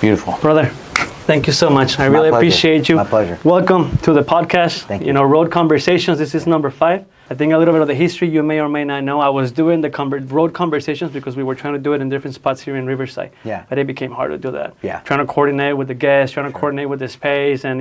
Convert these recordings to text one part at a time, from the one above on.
Beautiful. Brother, thank you so much. I really appreciate you. My pleasure. Welcome to the podcast. Thank you. Road Conversations. This is number 5. I think a little bit of the history you may or may not know. I was doing the road conversations because we were trying to do it in different spots here in Riverside. Yeah. But it became hard to do that. Yeah. Trying to coordinate with the guests, trying to coordinate with the space, and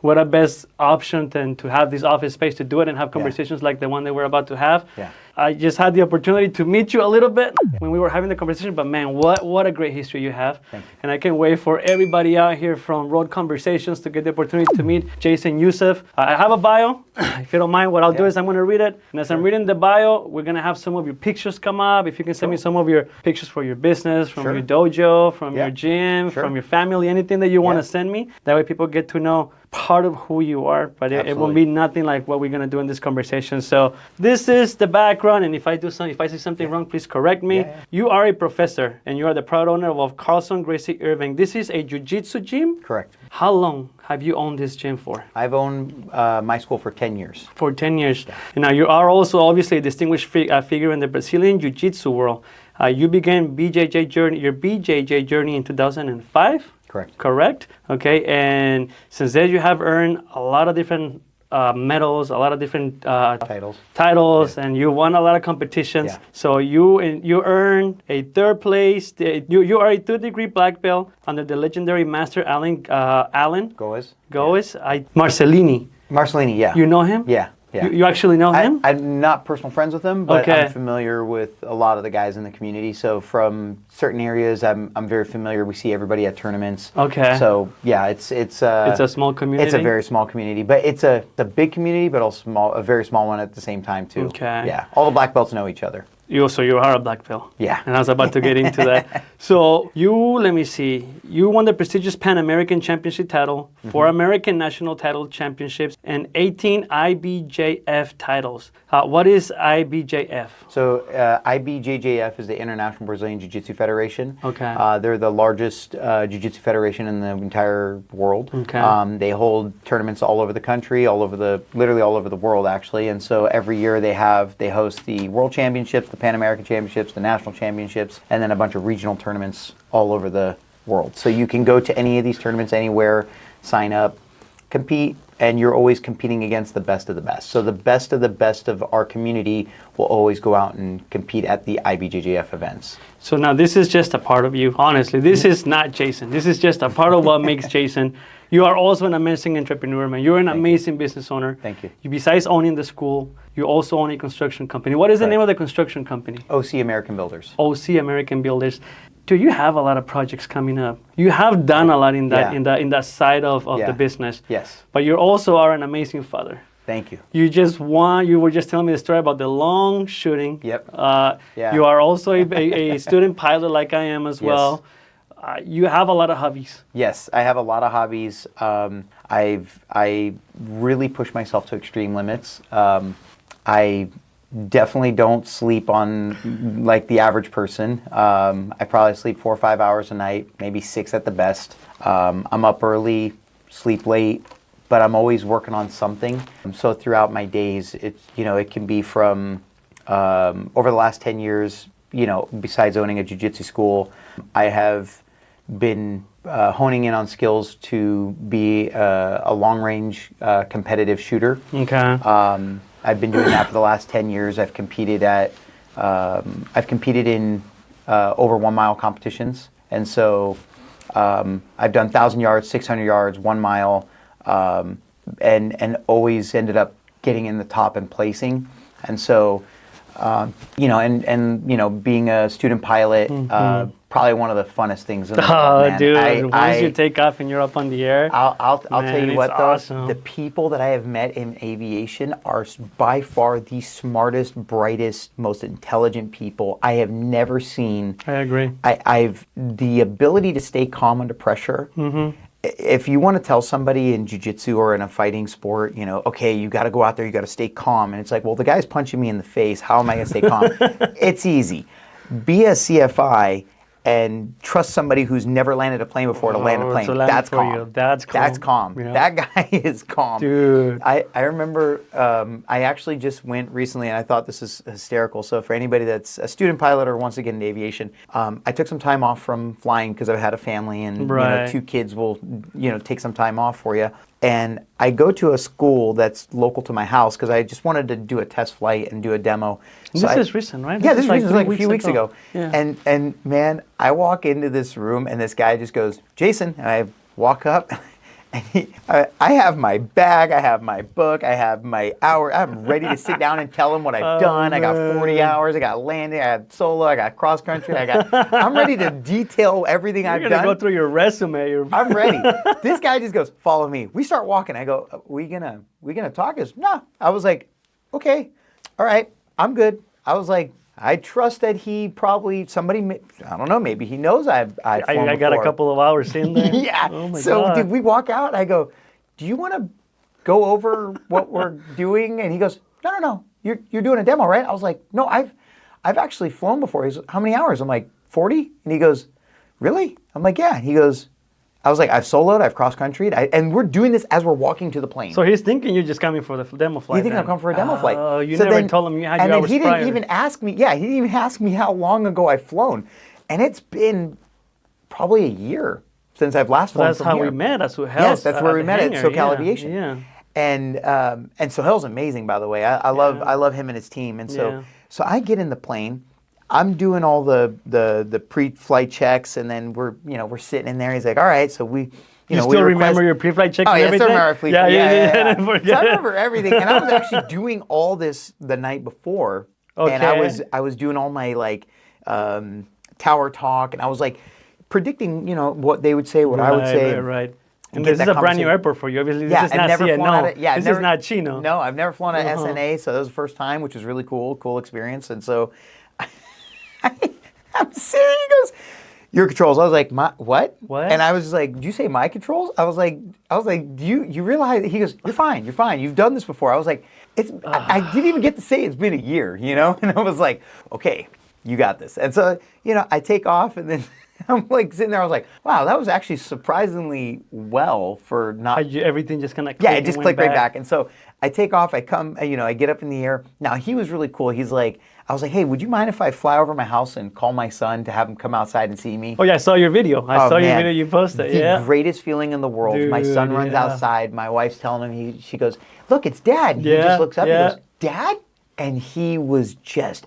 what a best option than to have this office space to do it and have conversations like the one that we're about to have. Yeah. I just had the opportunity to meet you a little bit when we were having the conversation, but man, what a great history you have. Thank you. And I can't wait for everybody out here from Road Conversations to get the opportunity to meet Jason Yousef. I have a bio. If you don't mind, what I'll do is I'm going to read it. And as I'm reading the bio, we're going to have some of your pictures come up. If you can send me some of your pictures for your business, from your dojo, from your gym, from your family, anything that you want to send me. That way people get to know part of who you are, but it won't be nothing like what we're going to do in this conversation. So this is the background, and if I say something wrong, please correct me. You are a professor, and you are the proud owner of Carlson, Gracie, Irving. This is a jiu-jitsu gym? Correct. How long have you owned this gym for? I've owned my school for 10 years. For 10 years. Yeah. And now you are also obviously a distinguished figure in the Brazilian Jiu-Jitsu world. You began your BJJ journey in 2005? Correct. Okay. And since then, you have earned a lot of different medals, a lot of different titles, and you won a lot of competitions. So you earned a 3rd place. You are a 3rd-degree black belt under the legendary master Alan Goes. Marcellini. Yeah. You know him? Yeah. Yeah. You actually know him? I'm not personal friends with him, but I'm familiar with a lot of the guys in the community. So from certain areas, I'm very familiar. We see everybody at tournaments. Okay. So yeah, it's a small community. It's a very small community, but it's a big community, but also a very small one at the same time too. Okay. Yeah. All the black belts know each other. You are a black belt. Yeah. And I was about to get into that. So let me see. You won the prestigious Pan-American Championship title, 4 American National Title Championships, and 18 IBJJF titles. What is IBJJF? So IBJJF is the International Brazilian Jiu-Jitsu Federation. Okay. They're the largest jiu-jitsu federation in the entire world. Okay. They hold tournaments all over the country, literally all over the world actually. And so every year they host the World Championships, the Pan American Championships, the National Championships, and then a bunch of regional tournaments all over the world. So you can go to any of these tournaments anywhere, sign up, compete, and you're always competing against the best of the best. So the best of our community will always go out and compete at the IBJJF events. So now this is just a part of you. Honestly, this is not Jason. This is just a part of what makes Jason. You are also an amazing entrepreneur, man. You're an amazing business owner. Thank you. Besides owning the school, you also own a construction company. What is the name of the construction company? OC American Builders. OC American Builders. Do you have a lot of projects coming up? You have done a lot in that in that side of the business. Yes. But you also are an amazing father. Thank you. You were just telling me the story about the long shooting. Yep. You are also a student pilot like I am as well. You have a lot of hobbies. Yes, I have a lot of hobbies. I really push myself to extreme limits. I definitely don't sleep on like the average person. I probably sleep 4 or 5 hours a night, maybe 6 at the best. I'm up early, sleep late, but I'm always working on something. So throughout my days, it can be from over the last 10 years. Besides owning a jiu-jitsu school, I have been honing in on skills to be a long-range competitive shooter. Okay. I've been doing that for the last 10 years. I've competed in over 1 mile competitions, and so I've done 1,000 yards, 600 yards, 1 mile, and always ended up getting in the top and placing. And so, being a student pilot. Probably one of the funnest things in the world, man. Dude, once you take off and you're up on the air, I'll tell you what, though, awesome. The people that I have met in aviation are by far the smartest, brightest, most intelligent people I have never seen. I agree. I've the ability to stay calm under pressure. If you want to tell somebody in jiu-jitsu or in a fighting sport, okay, you got to go out there, you got to stay calm. And it's like, well, the guy's punching me in the face. How am I going to stay calm? It's easy. Be a CFI and trust somebody who's never landed a plane before to land a plane. To land That's for calm. you. That's calm. That's calm. Yeah. That guy is calm. Dude. I remember I actually just went recently, and I thought this is hysterical. So for anybody that's a student pilot or wants to get into aviation, I took some time off from flying because I've had a family, and Right. 2 kids will take some time off for you. And I go to a school that's local to my house because I just wanted to do a test flight and do a demo. This is recent, right? Yeah, this is is like a 3 few weeks ago. Yeah. And man, I walk into this room and this guy just goes, Jason, and I walk up and I have my bag, I have my book, I have my hour. I'm ready to sit down and tell him what I've done. I got 40 hours, I got landing, I got solo, I got cross country, I'm ready to detail everything I've done. You're going to go through your resume. I'm ready. This guy just goes, follow me. We start walking. I go, we gonna talk? He goes, no. I was like, okay, all right, I'm good. I was like, I trust that he probably, I don't know, maybe he knows I've flown I got a before. couple of hours in there. Yeah. Oh my So God. did we walk out? I go, do you want to go over what we're doing? And he goes, no. You're doing a demo, right? I was like, no, I've actually flown before. He's, how many hours? I'm like, 40? And he goes, really? I'm like, yeah. He goes, I was like, I've soloed, I've cross-countryed, and we're doing this as we're walking to the plane. So he's thinking you're just coming for the demo flight. You think I'm coming for a demo flight? Oh, you So never then- told him you had and your then hours he prior. didn't even ask me. Yeah, he didn't even ask me how long ago I've flown, and it's been probably a year since I've last flown. That's from how here. we met at Suhel's. Yes, that's where we met at hangar. SoCal Yeah, Aviation. Yeah. And Sohail's amazing, by the way. I love him and his team. And Yeah. so I get in the plane. I'm doing all the pre-flight checks, and then we're sitting in there. He's like, all right, so we. You we still request- remember your pre-flight check Oh, and yeah, I everything? still remember our fleet. Yeah. So I remember everything, and I was actually doing all this the night before, and Okay. I was doing all my tower talk, and I was like predicting, what they would say, what I would say, Right. And get this is that a brand new conversation. airport for you. Obviously, this Yeah, is I've not never CNO. flown out of, yeah, I've this never, is not Chino. No, I've never flown at SNA, so that was the first time, which was really cool experience. And so I'm sitting, he goes, your controls. I was like, my what? What? And I was just like, did you say my controls? I was like, do you realize? He goes, you're fine. You've done this before. I was like, I didn't even get to say it's been a year, And I was like, okay, you got this. And so, I take off, and then I'm like sitting there. I was like, wow, that was actually surprisingly well for not. Everything just kind of Yeah, it just clicked right back. And so I take off, I come, I get up in the air. Now, he was really cool. He's like, I was like, hey, would you mind if I fly over my house and call my son to have him come outside and see me? Oh, yeah, I saw your video. I saw your man. video you posted. The Yeah. greatest feeling in the world. My Dude, son runs yeah. outside. My wife's telling him, she goes, look, it's Dad. And he Yeah, just looks up yeah. and goes, Dad? And he was just,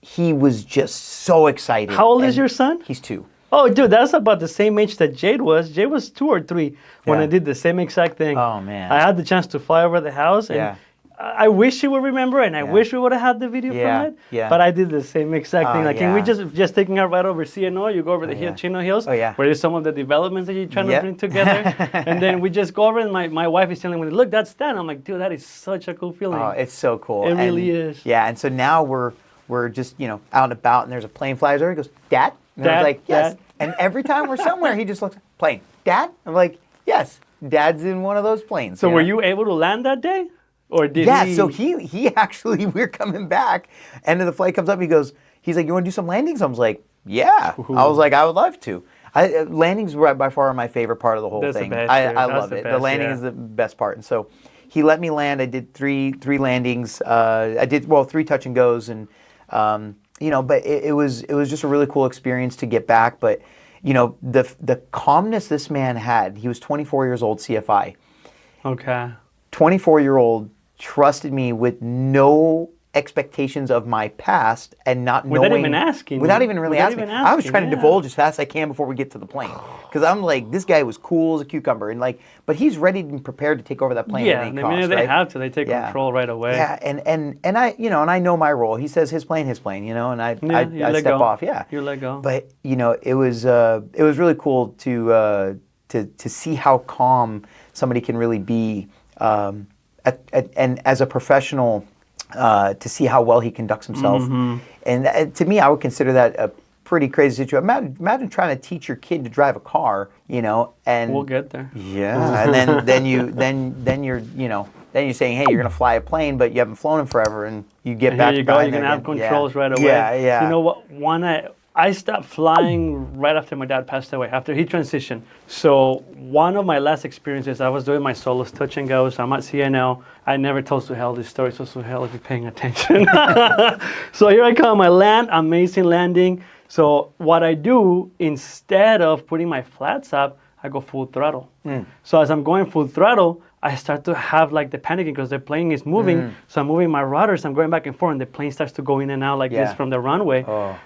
he was just so excited. How old is And your son? He's 2. Oh, dude, that's about the same age that Jade was. Jade was 2 or 3 when Yeah. I did the same exact thing. Oh, man. I had the chance to fly over the house, and Yeah. I wish you would remember, and I wish we would have had the video Yeah, from it. yeah. But I did the same exact thing. Oh, Like, can we yeah. just taking out right over CNO? You go over the yeah. Chino Hills, Oh, yeah. where there's some of the developments that you're trying to Yep. bring together, and then we just go over, and my wife is telling me, look, that's Stan. I'm like, dude, that is such a cool feeling. Oh, it's so cool. It And, really is. Yeah, and so now we're just, out and about, and there's a plane flies over. He goes, Dad? And I Dad? was like, yes. Dad? And every time we're somewhere, he just looks, plane. Dad? I'm like, yes. Dad's in one of those planes. So were know? you able to land that day? Or did Yeah, he? so he actually, we're coming back, and then the flight comes up, he's like, you want to do some landings? I was like, yeah. I was like, I would love to. Landings were by far my favorite part of the whole That's the thing. best, I dude. That's love the it. The best, landing yeah. is the best part. And so he let me land. I did three landings. I did, 3 touch and goes, and but it was just a really cool experience to get back. But the calmness this man had. He was 24 years old, CFI. Okay. 24-year-old trusted me with no expectations of my past and not Without knowing. even asking. Without even really Without asking. even I was asking, trying to yeah. divulge as fast as I can before we get to the plane. Because I'm like, this guy was cool as a cucumber. And but he's ready and prepared to take over that plane Yeah, at any the cost, minute they right? have to, they take Yeah. control right away. Yeah, and I, and I know my role. He says his plane, and I you let step go. off. Yeah. You let go. But it was really cool to see how calm somebody can really be, and as a professional, to see how well he conducts himself. Mm-hmm. And to me, I would consider that a pretty crazy situation. Imagine trying to teach your kid to drive a car, and We'll get there. yeah, and then you're saying, hey, you're gonna fly a plane, but you haven't flown them forever, and you get And back here you to go. behind You're gonna that have again. controls Yeah. right away. Yeah, yeah. You know what? One I stopped flying right after my dad passed away, after he transitioned. So one of my last experiences, I was doing my solos touch and goes. I'm at CNL. I never told Suhail this story, so Suhail, if you're paying attention. So here I come. I land, amazing landing. So what I do, instead of putting my flats up, I go full throttle. So as I'm going full throttle, I start to have like the panicking because the plane is moving. So I'm moving my rudders, I'm going back and forth, and the plane starts to go in and out like this from the runway.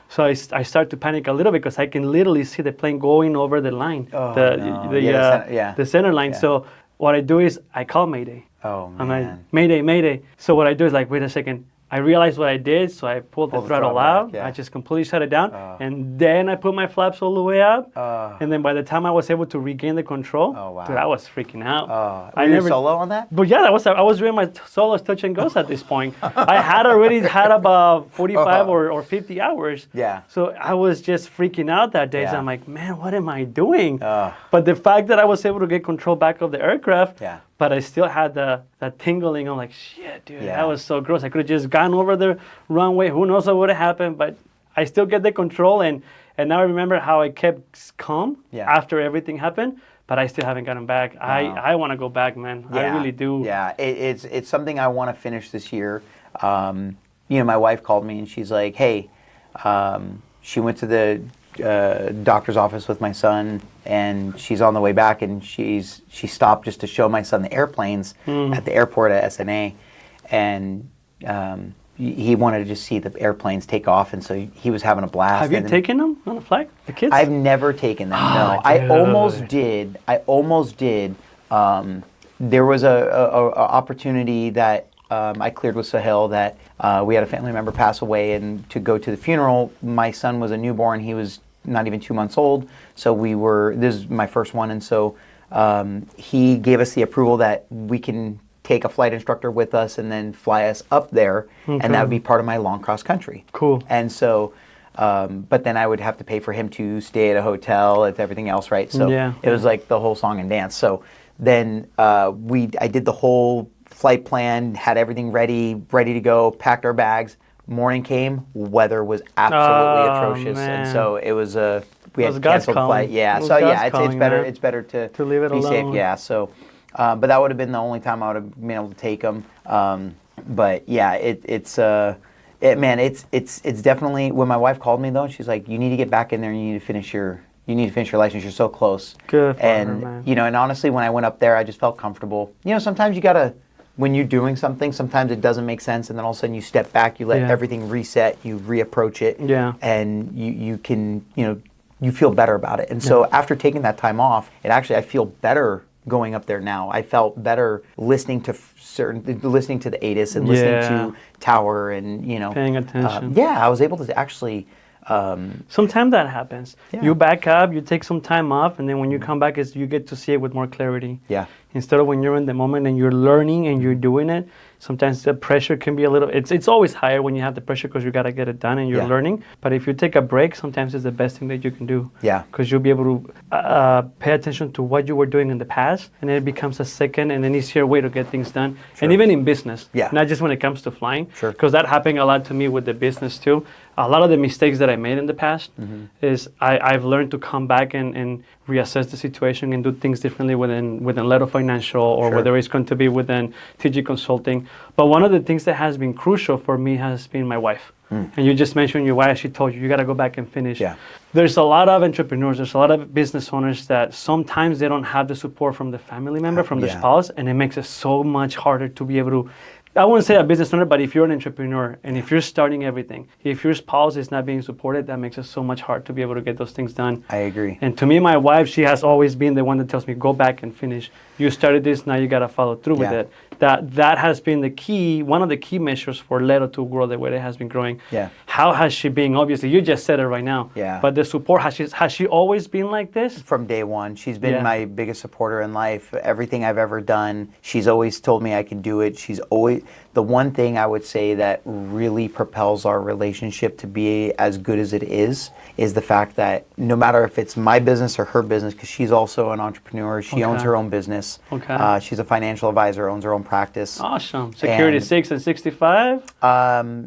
So I start to panic a little bit because I can literally see the plane going over the line, the center line. So what I do is I call Mayday. I'm like, Mayday, Mayday. So what I do is like, wait a second. I realized what I did, so I pulled the throttle out. I just completely shut it down, and then I put my flaps all the way up. And then by the time I was able to regain the control, dude, I was freaking out. Were you solo on that? But yeah, I was doing my solos touch and goes at this point. I had already had about 45 or 50 hours. So I was just freaking out that day. So I'm like, man, what am I doing? But the fact that I was able to get control back of the aircraft, but I still had that tingling. I'm like, shit, dude, that was so gross. I could have just gone over the runway. Who knows what would have happened? But I still get the control. And now I remember how I kept calm after everything happened. But I still haven't gotten back. I want to go back, man. I really do. Yeah, it's something I want to finish this year. My wife called me and she's like, hey, she went to the doctor's office with my son, and she's on the way back, and she stopped just to show my son the airplanes at the airport at SNA, and he wanted to just see the airplanes take off, and so he was having a blast. Have you taken them on a flight, the kids? I've never taken them. No, I almost did. There was a opportunity that I cleared with Suhail that we had a family member pass away, and to go to the funeral, my son was a newborn. He was not even 2 months old. So this is my first one. And so he gave us the approval that we can take a flight instructor with us and then fly us up there. And that would be part of my long cross country. Cool. And so, but then I would have to pay for him to stay at a hotel and everything else, right? So it was like the whole song and dance. So then I did the whole flight plan, had everything ready to go, packed our bags. Morning came, weather was absolutely atrocious, and so it was we had to cancel the flight. It's better to leave it be alone. safe. Yeah, so but that would have been the only time I would have been able to take them. But yeah, it's definitely, when my wife called me though, she's like, you need to get back in there and you need to finish your license. You're so close. Good for her, man. And honestly, when I went up there, I just felt comfortable. Sometimes you gotta, when you're doing something, sometimes it doesn't make sense, and then all of a sudden you step back, you let everything reset, you reapproach it, and you can, you feel better about it. And so after taking that time off, I feel better going up there now. I felt better listening to the ATIS and listening to Tower and, paying attention. I was able to actually. Sometimes that happens. You back up, you take some time off, and then when you come back, you get to see it with more clarity. Instead of when you're in the moment and you're learning and you're doing it, sometimes the pressure can be a little, it's always higher when you have the pressure because you got to get it done and you're learning. But if you take a break, sometimes it's the best thing that you can do. Because you'll be able to pay attention to what you were doing in the past, and then it becomes a second and an easier way to get things done. And even in business, not just when it comes to flying. Because that happened a lot to me with the business too. A lot of the mistakes that I made in the past is I've learned to come back and reassess the situation and do things differently within Leto Financial or whether it's going to be within TG Consulting. But one of the things that has been crucial for me has been my wife. And you just mentioned your wife. She told you got to go back and finish. There's a lot of entrepreneurs, there's a lot of business owners that sometimes they don't have the support from the family member, from the spouse, and it makes it so much harder to be able to, I wouldn't say a business owner, but if you're an entrepreneur and if you're starting everything, if your spouse is not being supported, that makes it so much hard to be able to get those things done. I agree. And to me, my wife, she has always been the one that tells me, go back and finish. You started this, now you got to follow through with it. That has been the key, one of the key measures for Leto to grow the way it has been growing. How has she been? Obviously, you just said it right now. But the support, has she always been like this? From day one. She's been my biggest supporter in life. Everything I've ever done, she's always told me I can do it. She's always, the one thing I would say that really propels our relationship to be as good as it is the fact that no matter if it's my business or her business, because she's also an entrepreneur, she owns her own business. She's a financial advisor, owns her own practice. Awesome. Security 6 and 65?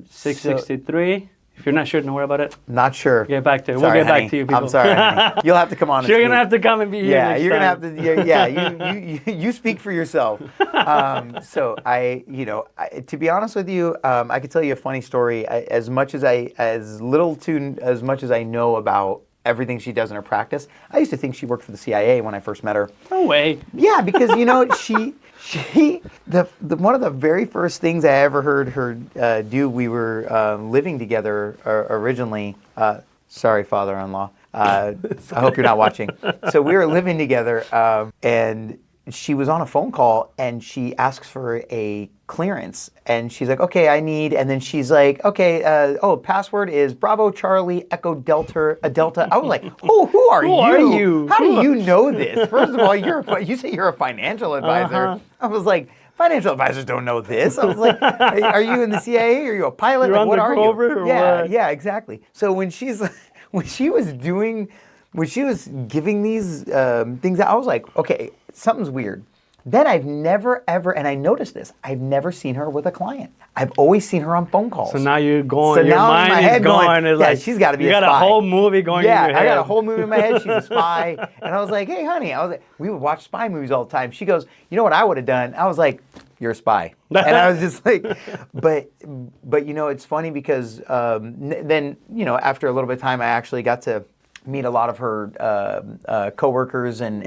663? If you're not sure, don't worry about it. Not sure. Get back to it. Sorry, We'll get honey. back to you, people. I'm sorry, honey. You'll have to come on. You're going to have to come and be here Yeah, next you're time. going to have to. You speak for yourself. So to be honest with you, I could tell you a funny story. As much as I know about everything she does in her practice, I used to think she worked for the CIA when I first met her. No way. Yeah, because one of the very first things I ever heard her do, we were living together originally. Sorry, father-in-law. I hope you're not watching. So we were living together, and she was on a phone call, and she asks for a clearance, and she's like, okay, I need, and then she's like, okay, password is Bravo Charlie Echo Delta Delta. I was like, oh, who are you? How do you know this? First of all, you say you're a financial advisor. Uh-huh. I was like, financial advisors don't know this. I was like, are you in the CIA? Are you a pilot? You're like, what are you? or what? Yeah, exactly. So when she was giving these things out, I was like, okay, something's weird. Then I've never, ever, and I noticed this, I've never seen her with a client. I've always seen her on phone calls. So now you're going, So your now in my mind head is going. going, It's yeah, like, she's gotta be you a got spy. a whole movie going in your head. I got a whole movie in my head. She's a spy. And I was like, hey, honey, we would watch spy movies all the time. She goes, you know what I would have done? I was like, you're a spy. And I was just like, but it's funny because then, after a little bit of time, I actually got to meet a lot of her coworkers and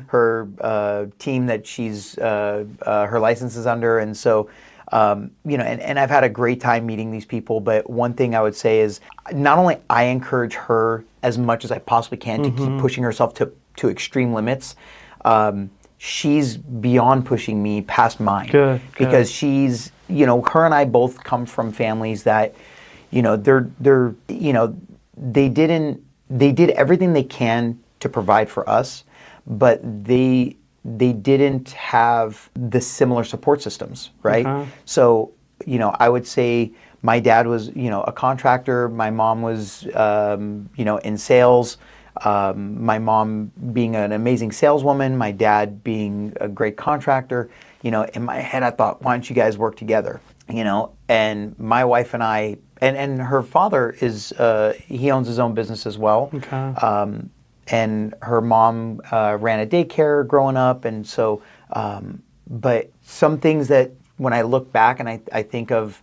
her team that she's her license is under, and so and I've had a great time meeting these people. But one thing I would say is, not only I encourage her as much as I possibly can to keep pushing herself to extreme limits. She's beyond pushing me past mine. Good. Because she's, her and I both come from families that, they did everything they can to provide for us, but they didn't have the similar support systems, right? Uh-huh. So, I would say my dad was, a contractor. My mom was, in sales. My mom being an amazing saleswoman, my dad being a great contractor. In my head, I thought, why don't you guys work together? And my wife and I, and her father is, he owns his own business as well. Okay. And her mom ran a daycare growing up. And so, but some things that when I look back and I think of,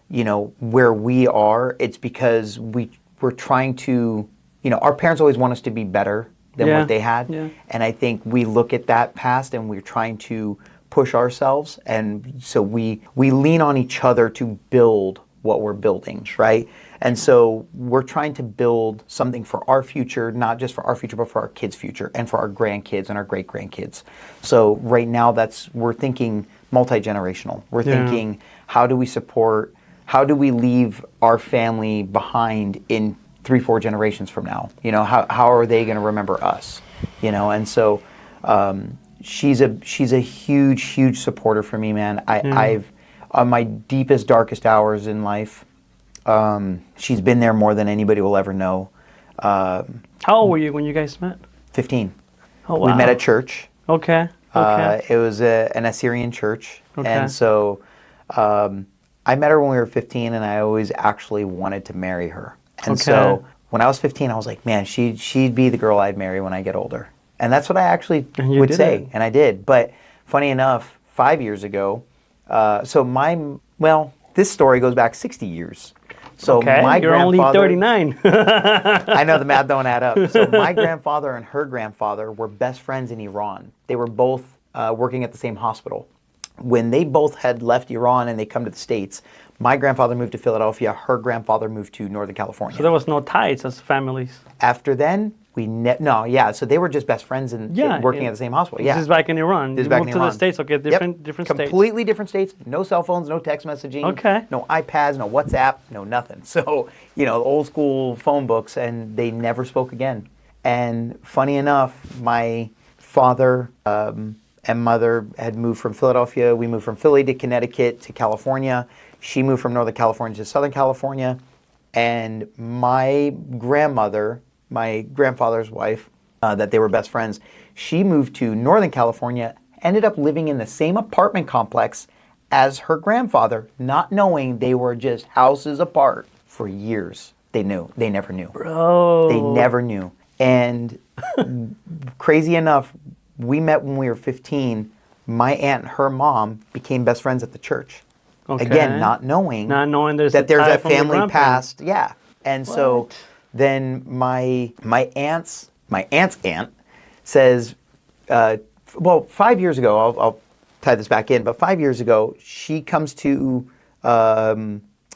where we are, it's because we're trying to, our parents always want us to be better than what they had. Yeah. And I think we look at that past and we're trying to push ourselves. And so we lean on each other to build what we're building, right? And so we're trying to build something for our future, not just for our future, but for our kids' future and for our grandkids and our great-grandkids. So right now we're thinking multi-generational. We're thinking, how do we leave our family behind in 3-4 generations from now? How are they going to remember us? And so she's a huge supporter for me, man. I've on my deepest, darkest hours in life, she's been there more than anybody will ever know. How old were you when you guys met? 15. Oh, wow. We met at church. Okay. It was an Assyrian church. Okay. And so I met her when we were 15, and I always actually wanted to marry her. And so when I was 15, I was like, man, she'd be the girl I'd marry when I get older. And that's what I actually would say. And I did. But funny enough, 5 years ago, this story goes back 60 years. So my you're only grandfather, 39. I know the math don't add up. So my grandfather and her grandfather were best friends in Iran. They were both working at the same hospital. When they both had left Iran and they come to the States, my grandfather moved to Philadelphia. Her grandfather moved to Northern California. So there was no ties as families. After then, so they were just best friends and working at the same hospital. Yeah. This is back in Iran. This is you back moved in to Iran. the States, okay, different states. Completely different states. No cell phones, no text messaging. Okay. No iPads, no WhatsApp, no nothing. So, old school phone books, and they never spoke again. And funny enough, my father and mother had moved from Philadelphia. We moved from Philly to Connecticut to California. She moved from Northern California to Southern California. And my grandmother, my grandfather's wife, that they were best friends, she moved to Northern California, ended up living in the same apartment complex as her grandfather, not knowing they were just houses apart for years. They knew. They never knew. Bro. They never knew. And crazy enough, we met when we were 15. My aunt and her mom became best friends at the church. Okay. Again, not knowing there's that there's tie a from your family grandparents. past. Yeah. And so What? then my aunt's aunt says, well, 5 years ago, I'll tie this back in, but 5 years ago, she comes to,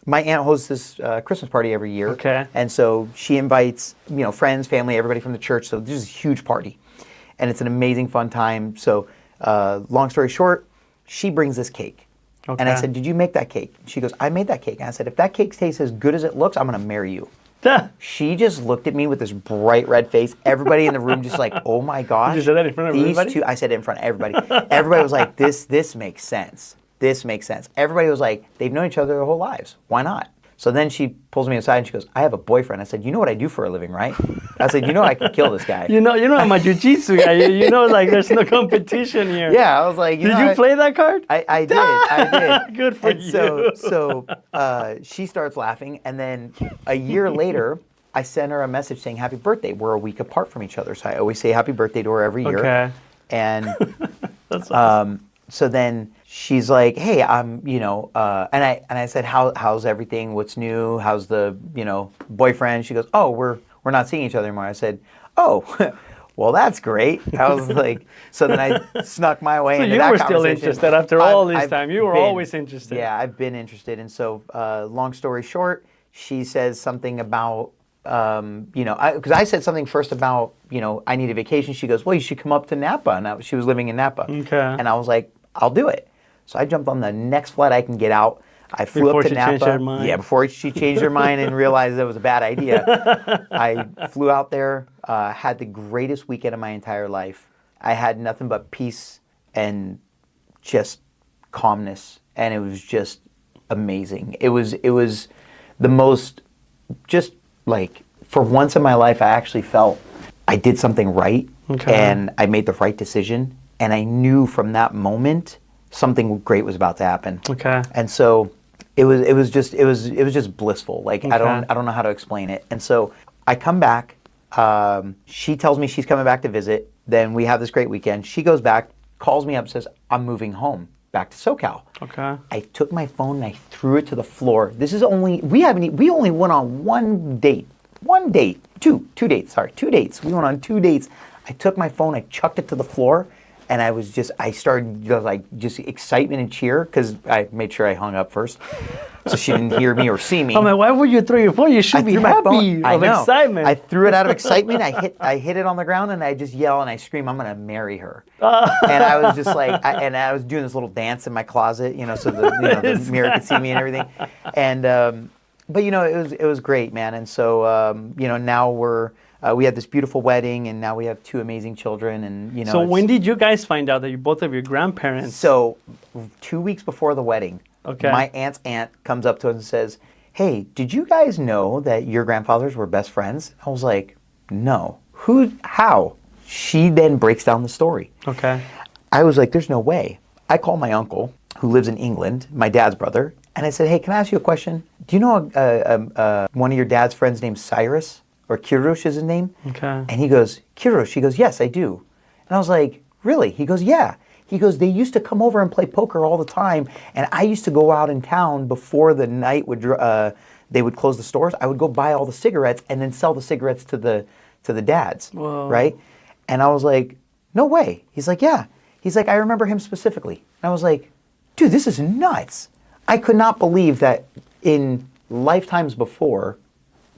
my aunt hosts this Christmas party every year. Okay. And so she invites, friends, family, everybody from the church. So this is a huge party. And it's an amazing, fun time. So long story short, she brings this cake. Okay. And I said, did you make that cake? She goes, I made that cake. And I said, if that cake tastes as good as it looks, I'm going to marry you. She just looked at me with this bright red face. Everybody in the room just like, oh my gosh. You said that in front of everybody? I said it in front of everybody. Everybody was like, this makes sense. This makes sense. Everybody was like, they've known each other their whole lives. Why not? So then she pulls me aside and she goes, I have a boyfriend. I said, you know what I do for a living, right? I said, I can kill this guy. You know I'm a jiu-jitsu guy. Like there's no competition here. Yeah, I was like, Did you play that card? I did. Good for you. So she starts laughing, and then a year later, I sent her a message saying happy birthday. We're a week apart from each other, so I always say happy birthday to her every year. Okay. And That's awesome. so then she's like, hey, and I said, how's everything? What's new? How's the boyfriend? She goes, oh, we're not seeing each other anymore. I said, oh, well, that's great. I was like, so then I snuck my way into that conversation. So you were still interested after all this time. You were always interested. Yeah, I've been interested. And so long story short, she says something about, because I said something first about, I need a vacation. She goes, well, you should come up to Napa. And she was living in Napa. Okay. And I was like, I'll do it. So I jumped on the next flight I can get out. I flew up to Napa. Before she changed her mind. Yeah, before she changed her mind and realized that was a bad idea. I flew out there, had the greatest weekend of my entire life. I had nothing but peace and just calmness, and it was just amazing. It was the most, just like, for once in my life, I actually felt I did something right, and I made the right decision, and I knew from that moment something great was about to happen. Okay. And so it was just blissful. Like I don't know how to explain it. And so I come back. She tells me she's coming back to visit. Then we have this great weekend. She goes back, calls me up, says, I'm moving home back to SoCal. Okay. I took my phone and I threw it to the floor. This is we only went on two dates. We went on 2 dates. I took my phone, I chucked it to the floor, and I started just excitement and cheer, because I made sure I hung up first so she didn't hear me or see me. I'm like, why would you throw your phone? You should be happy of excitement. I threw it out of excitement. I hit it on the ground, and I just yell and I scream, I'm going to marry her. And I was just like, I was doing this little dance in my closet, so the mirror could see me and everything. And but it was great, man. And so now we had this beautiful wedding, and now we have 2 amazing children. And So when did you guys find out that you both of your grandparents? So 2 weeks before the wedding, my aunt's aunt comes up to us and says, hey, did you guys know that your grandfathers were best friends? I was like, no. How? She then breaks down the story. Okay. I was like, there's no way. I call my uncle, who lives in England, my dad's brother, and I said, hey, can I ask you a question? Do you know one of your dad's friends named Cyrus? Or Kirosh is his name? Okay. And he goes, Kirosh? He goes, yes, I do. And I was like, really? He goes, yeah. He goes, they used to come over and play poker all the time, and I used to go out in town before the night they would close the stores. I would go buy all the cigarettes and then sell the cigarettes to the dads. Whoa. Right? And I was like, no way. He's like, yeah. He's like, I remember him specifically. And I was like, dude, this is nuts. I could not believe that in lifetimes before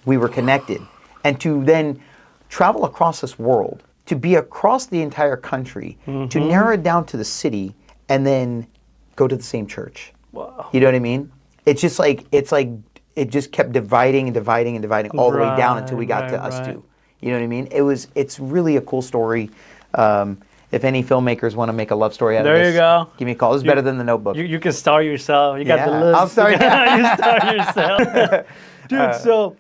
we were connected. And to then travel across this world, to be across the entire country, to narrow it down to the city, and then go to the same church. Wow. You know what I mean? It's just like it just kept dividing and dividing and dividing all the way down until we got to us two. You know what I mean? It's really a cool story. If any filmmakers want to make a love story out of this, there you go. Give me a call. This is better than The Notebook. You can star yourself. You got the looks. I'll star you. You star yourself. Dude, so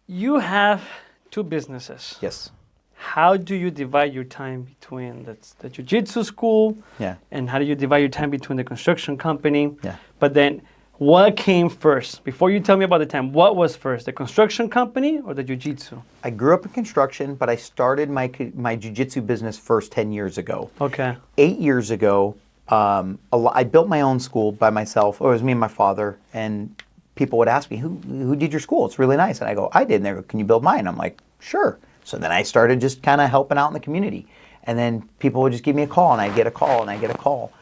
you have 2 businesses. Yes. How do you divide your time between the jiu-jitsu school? Yeah. And how do you divide your time between the construction company? Yeah. But then What came first? Before you tell me about the time, what was first, the construction company or the jiu-jitsu? I grew up in construction, but I started my jiu-jitsu business first 10 years ago. Okay. 8 years ago, I built my own school by myself. Or it was me and my father. And people would ask me, who did your school? It's really nice. And I go, I did. And they go, can you build mine? I'm like, sure. So then I started just kind of helping out in the community. And then people would just give me a call, and I'd get a call, and I'd get a call.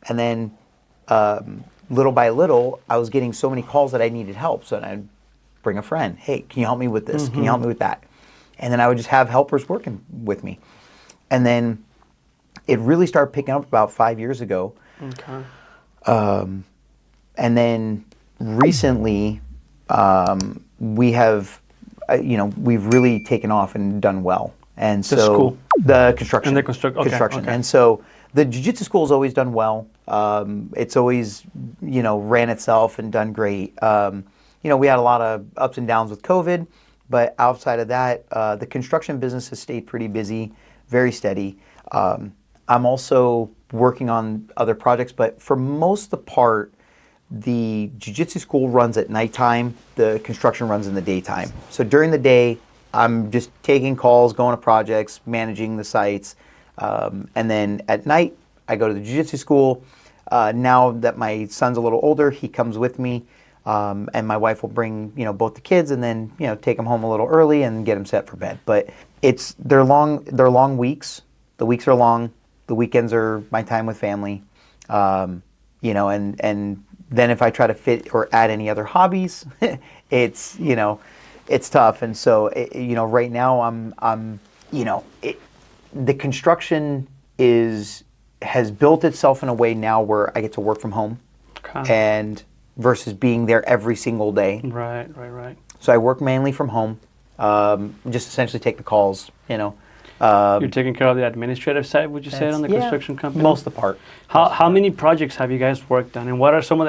And then little by little, I was getting so many calls that I needed help. So then I'd bring a friend. Hey, can you help me with this? Can you help me with that? And then I would just have helpers working with me. And then it really started picking up about 5 years ago. Okay. And then recently, we have, we've really taken off and done well. And so school? The construction. And the construction. And so the jiu-jitsu school has always done well. It's always, ran itself and done great. We had a lot of ups and downs with COVID, but outside of that, the construction business has stayed pretty busy, very steady. I'm also working on other projects, but for most of the part, the jiu-jitsu school runs at nighttime, the construction runs in the daytime. So during the day, I'm just taking calls, going to projects, managing the sites. And then at night, I go to the jiu-jitsu school. Now that my son's a little older, he comes with me. And my wife will bring, both the kids and then, take them home a little early and get them set for bed. But they're long weeks. The weeks are long. The weekends are my time with family. And then if I try to fit or add any other hobbies, it's tough. And so, right now the construction has built itself in a way now where I get to work from home, and versus being there every single day. Right. So I work mainly from home, just essentially take the calls, You're taking care of the administrative side, would you say, on the construction company? Most of the part. How many projects have you guys worked on, and what are some of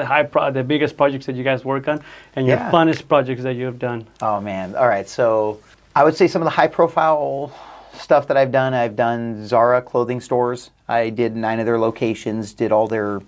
the biggest projects that you guys work on, and your funnest projects that you have done? Oh man! All right, so I would say some of the high-profile stuff that I've done Zara clothing stores. I did 9 of their locations, did all their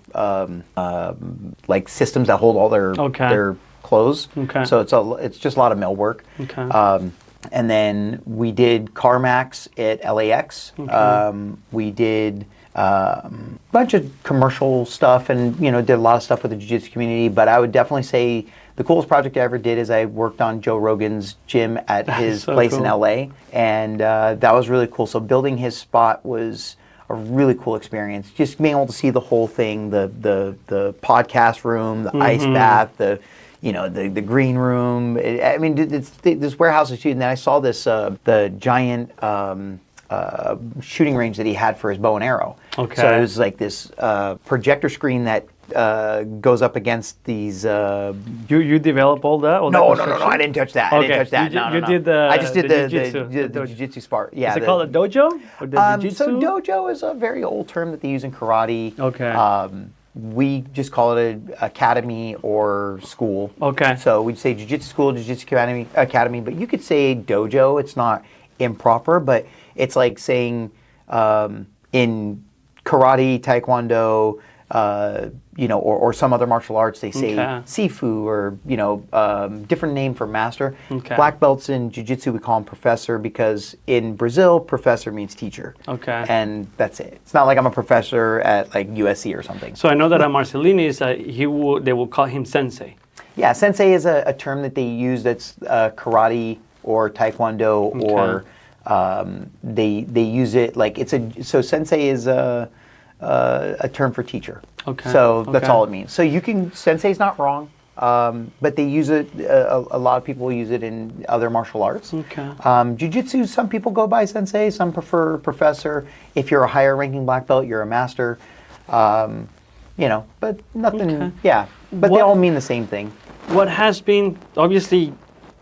systems that hold all their clothes. Okay. So it's just a lot of mill work. Okay. And then we did CarMax at LAX. Okay. We did a bunch of commercial stuff, and did a lot of stuff with the jiu-jitsu community. But I would definitely say the coolest project I ever did is I worked on Joe Rogan's gym at his place in LA, and that was really cool. So building his spot was a really cool experience. Just being able to see the whole thing, the podcast room, the ice bath, the green room. It's this warehouse is huge. And then I saw this the giant shooting range that he had for his bow and arrow. Okay. So it was like this projector screen that goes up against these. You develop all that? No, I didn't touch that. Okay. I didn't touch that. You did the. I just did the jiu-jitsu part. Yeah. Is it called a dojo or the jiu-jitsu? So dojo is a very old term that they use in karate. Okay. We just call it an academy or school. Okay. So we'd say jiu-jitsu school, jiu-jitsu academy, but you could say dojo. It's not improper, but it's like saying in karate, taekwondo, or some other martial arts, they say sifu or, different name for master. Okay. Black belts in jiu-jitsu, we call them professor, because in Brazil, professor means teacher. Okay. And that's it. It's not like I'm a professor at like USC or something. So I know that at Marcelini's, they will call him sensei. Yeah, sensei is a term that they use that's karate or taekwondo, or they use it like so sensei is a term for teacher. Okay. So that's all it means. So sensei's not wrong, but they use it, a lot of people use it in other martial arts. Okay. Jiu-jitsu, some people go by sensei, some prefer professor. If you're a higher ranking black belt, you're a master. But nothing, but they all mean the same thing. What has been, obviously,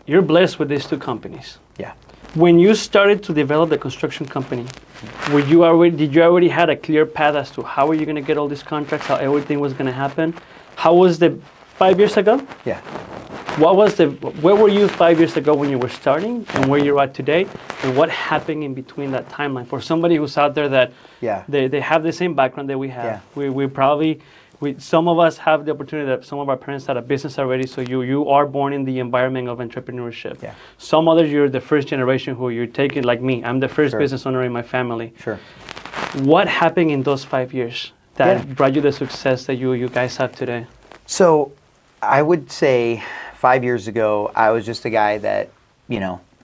you're blessed with these 2 companies. Yeah. When you started to develop the construction company, did you already had a clear path as to how are you going to get all these contracts, how everything was going to happen? How was 5 years ago? Yeah. Where were you 5 years ago when you were starting, and where you're at today, and what happened in between that timeline for somebody who's out there that they have the same background that we have? Yeah. We probably some of us have the opportunity that some of our parents had a business already, so you are born in the environment of entrepreneurship. Yeah. Some others, you're the first generation who you're taking, like me. I'm the first Sure. business owner in my family. Sure. What happened in those 5 years that brought you the success that you guys have today? So I would say 5 years ago, I was just a guy that,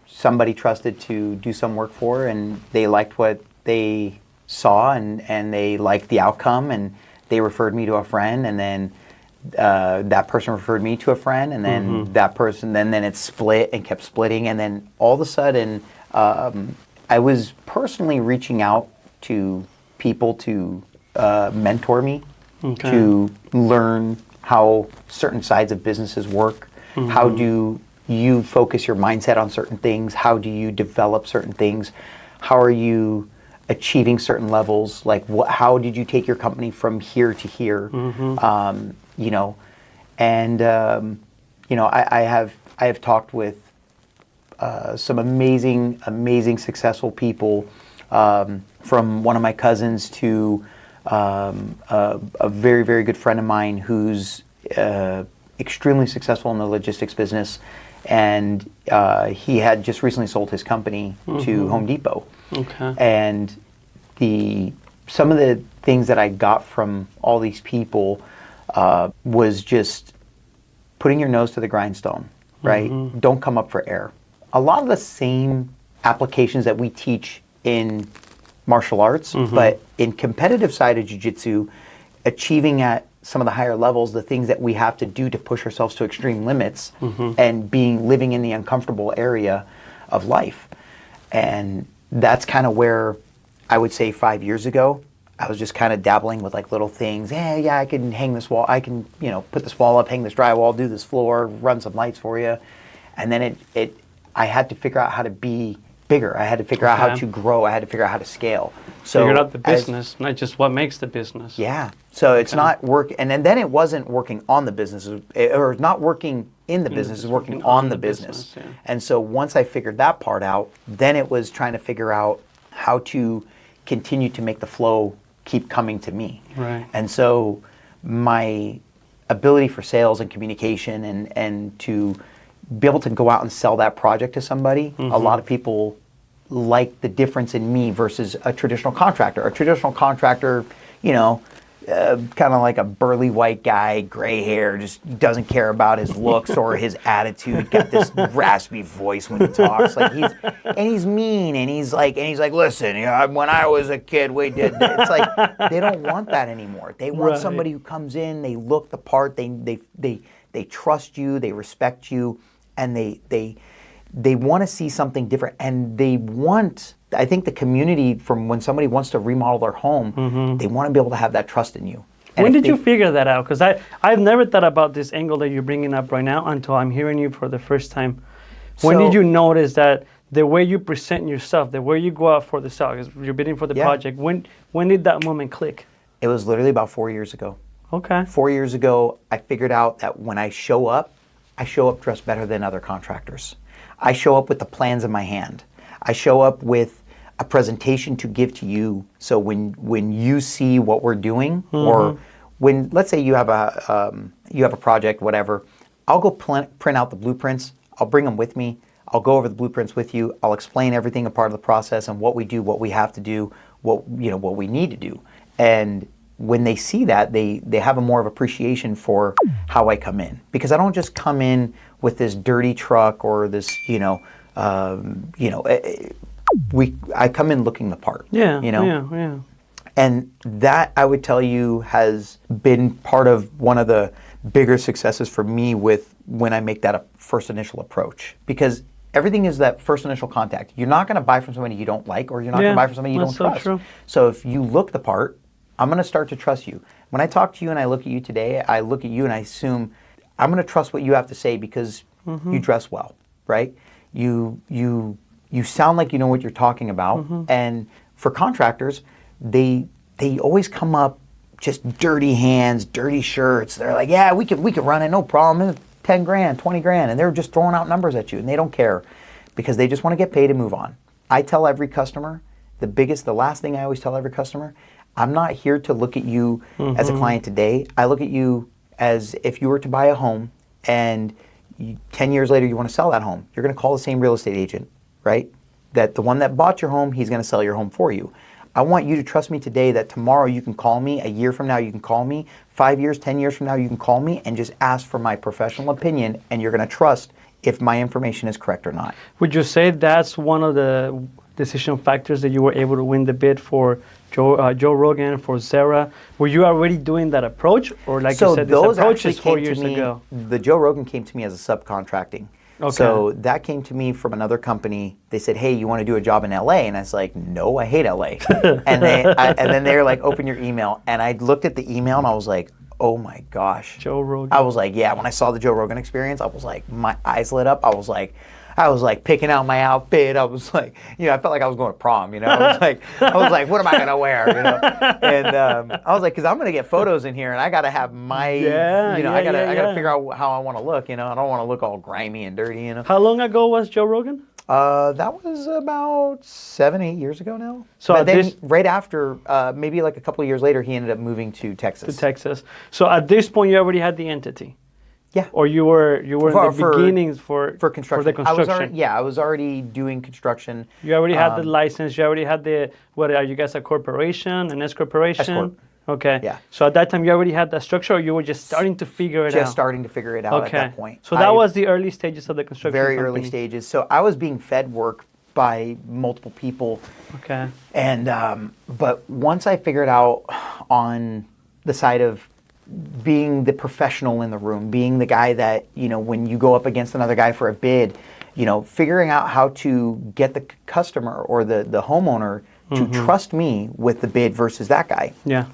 somebody trusted to do some work for, and they liked what they saw, and they liked the outcome, and they referred me to a friend, and then that person referred me to a friend, and then that person, then it split and kept splitting, and then all of a sudden, I was personally reaching out to people to mentor me, to learn how certain sides of businesses work. How do you focus your mindset on certain things? How do you develop certain things? How are you achieving certain levels? Like, how did you take your company from here to here? I have talked with some amazing successful people, from one of my cousins to a very, very good friend of mine who's extremely successful in the logistics business, and he had just recently sold his company to Home Depot. Okay. And some of the things that I got from all these people was just putting your nose to the grindstone, right? Don't come up for air. A lot of the same applications that we teach in martial arts, but in competitive side of jiu-jitsu, achieving at some of the higher levels, the things that we have to do to push ourselves to extreme limits, and living in the uncomfortable area of life. And that's kind of where I would say 5 years ago, I was just kind of dabbling with like little things. Yeah, I can hang this wall. I can, put this wall up, hang this drywall, do this floor, run some lights for you. And then I had to figure out how to be bigger. I had to figure out how to grow. I had to figure out how to scale. So figured out the business, not just what makes the business. Yeah. So it's not work, and then it wasn't working on the business, or not working in the business, it's working on the business. Yeah. And so once I figured that part out, then it was trying to figure out how to continue to make the flow keep coming to me. Right. And so my ability for sales and communication and to be able to go out and sell that project to somebody, a lot of people like the difference in me versus a traditional contractor. A traditional contractor, kind of like a burly white guy, gray hair, just doesn't care about his looks or his attitude. Got this raspy voice when he talks. Like he's mean, and he's like, listen, when I was a kid, we did this. It's like they don't want that anymore. They want somebody who comes in, they look the part, they trust you, they respect you, and they want to see something different, and I think the community, from when somebody wants to remodel their home, they want to be able to have that trust in you. And when did you figure that out? Because I've never thought about this angle that you're bringing up right now until I'm hearing you for the first time. When did you notice that the way you present yourself, the way you go out for the sale, because you're bidding for the project, when did that moment click? It was literally about 4 years ago. Okay. 4 years ago, I figured out that when I show up dressed better than other contractors. I show up with the plans in my hand. I show up with a presentation to give to you. So when you see what we're doing, or when, let's say you have a project, whatever, I'll go print out the blueprints. I'll bring them with me. I'll go over the blueprints with you. I'll explain everything a part of the process and what we do, what we have to do, what we need to do. And when they see that, they have a more of appreciation for how I come in, because I don't just come in with this dirty truck or this, I come in looking the part. Yeah. And that, I would tell you, has been part of one of the bigger successes for me with when I make that a first initial approach, because everything is that first initial contact. You're not going to buy from somebody you don't like, or you're not going to buy from somebody you don't trust. True. So if you look the part, I'm going to start to trust you. When I talk to you and I look at you today, I look at you and I assume I'm going to trust what you have to say because you dress well, right? You sound like you know what you're talking about. And for contractors, they always come up just dirty hands, dirty shirts. They're like, yeah, we could run it, no problem. 10 grand, 20 grand, and they're just throwing out numbers at you, and they don't care because they just want to get paid and move on. I tell every customer, the last thing I always tell every customer, I'm not here to look at you as a client today. I look at you as if you were to buy a home and 10 years later you want to sell that home. You're going to call the same real estate agent, right? That the one that bought your home, he's going to sell your home for you. I want you to trust me today that tomorrow you can call me, a year from now you can call me, 5 years, 10 years from now you can call me and just ask for my professional opinion, and you're going to trust if my information is correct or not. Would you say that's one of the decision factors that you were able to win the bid for Joe Rogan, for Zara? Were you already doing that approach? Or like you said, this approach is 4 years ago? The Joe Rogan came to me as a subcontracting. Okay. So that came to me from another company. They said, hey, you want to do a job in LA? And I was like, no, I hate LA. And then they were like, open your email. And I looked at the email and I was like, oh my gosh. Joe Rogan. I was like, yeah, when I saw the Joe Rogan Experience, I was like, my eyes lit up. I was like picking out my outfit. I was like, I felt like I was going to prom, I was like, what am I going to wear, And I was like, because I'm going to get photos in here and I got to have my, I got to figure out how I want to look, I don't want to look all grimy and dirty, How long ago was Joe Rogan? That was about 7-8 years ago now. So but then right after, maybe like a couple of years later, he ended up moving to Texas. So at this point, you already had the entity. Yeah. Or you were in the beginnings for construction. For the construction. I was already doing construction. You already had the license. You already had what are you guys, a corporation, an S corporation? S corp. Okay. Yeah. So at that time, you already had that structure, or you were just starting to figure it out? Just starting to figure it out at that point. So that was the early stages of the construction Very company. early stages. So I was being fed work by multiple people. Okay. And but once I figured out on the side of being the professional in the room, being the guy that, when you go up against another guy for a bid, figuring out how to get the customer or the homeowner to trust me with the bid versus that guy. Yeah.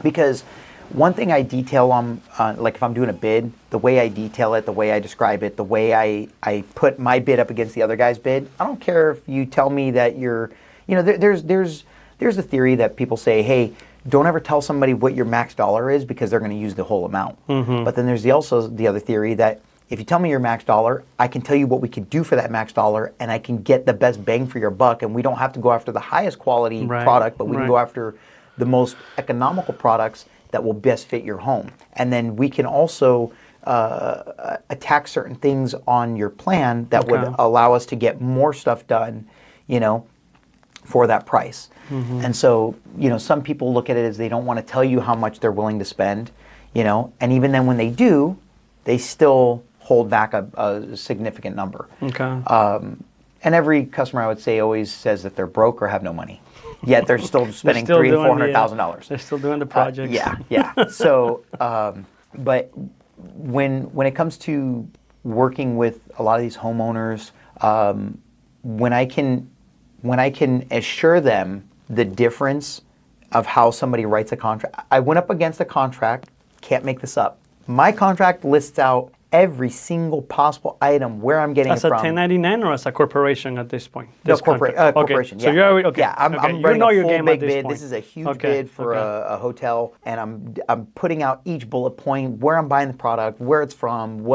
Because one thing I detail on, like if I'm doing a bid, the way I detail it, the way I describe it, the way I put my bid up against the other guy's bid, I don't care if you tell me that you're, there's a theory that people say, hey, don't ever tell somebody what your max dollar is because they're going to use the whole amount. But then there's also the other theory that if you tell me your max dollar, I can tell you what we could do for that max dollar and I can get the best bang for your buck, and we don't have to go after the highest quality product, but we can go after the most economical products that will best fit your home. And then we can also attack certain things on your plan that would allow us to get more stuff done, for that price. And so, some people look at it as they don't want to tell you how much they're willing to spend, and even then when they do, they still hold back a significant number. Okay. And every customer, I would say, always says that they're broke or have no money. Yet they're still spending $300,000 and $400,000. They're still doing the projects. Yeah. So, but when it comes to working with a lot of these homeowners, when I can assure them the difference of how somebody writes a contract. I went up against a contract, can't make this up. My contract lists out every single possible item, where I'm getting it from. As a 1099 or as a corporation at this point? No, corporation. So you're already, I'm running a full big bid. This is a huge bid for a hotel, and I'm putting out each bullet point, where I'm buying the product, where it's from,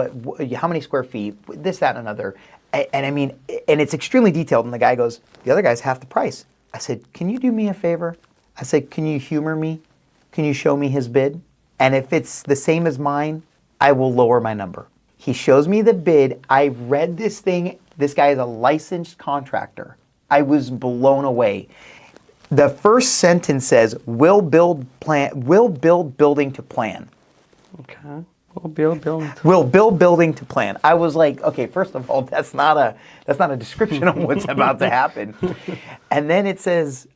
how many square feet, this, that, and another. And I mean, and it's extremely detailed. And the guy goes, the other guy's half the price. I said, can you do me a favor? I said, can you humor me? Can you show me his bid? And if it's the same as mine, I will lower my number. He shows me the bid. I read this thing. This guy is a licensed contractor. I was blown away. The first sentence says, will build building to plan. Okay. We'll build building to plan. I was like, okay, first of all, that's not a description of what's about to happen. And then it says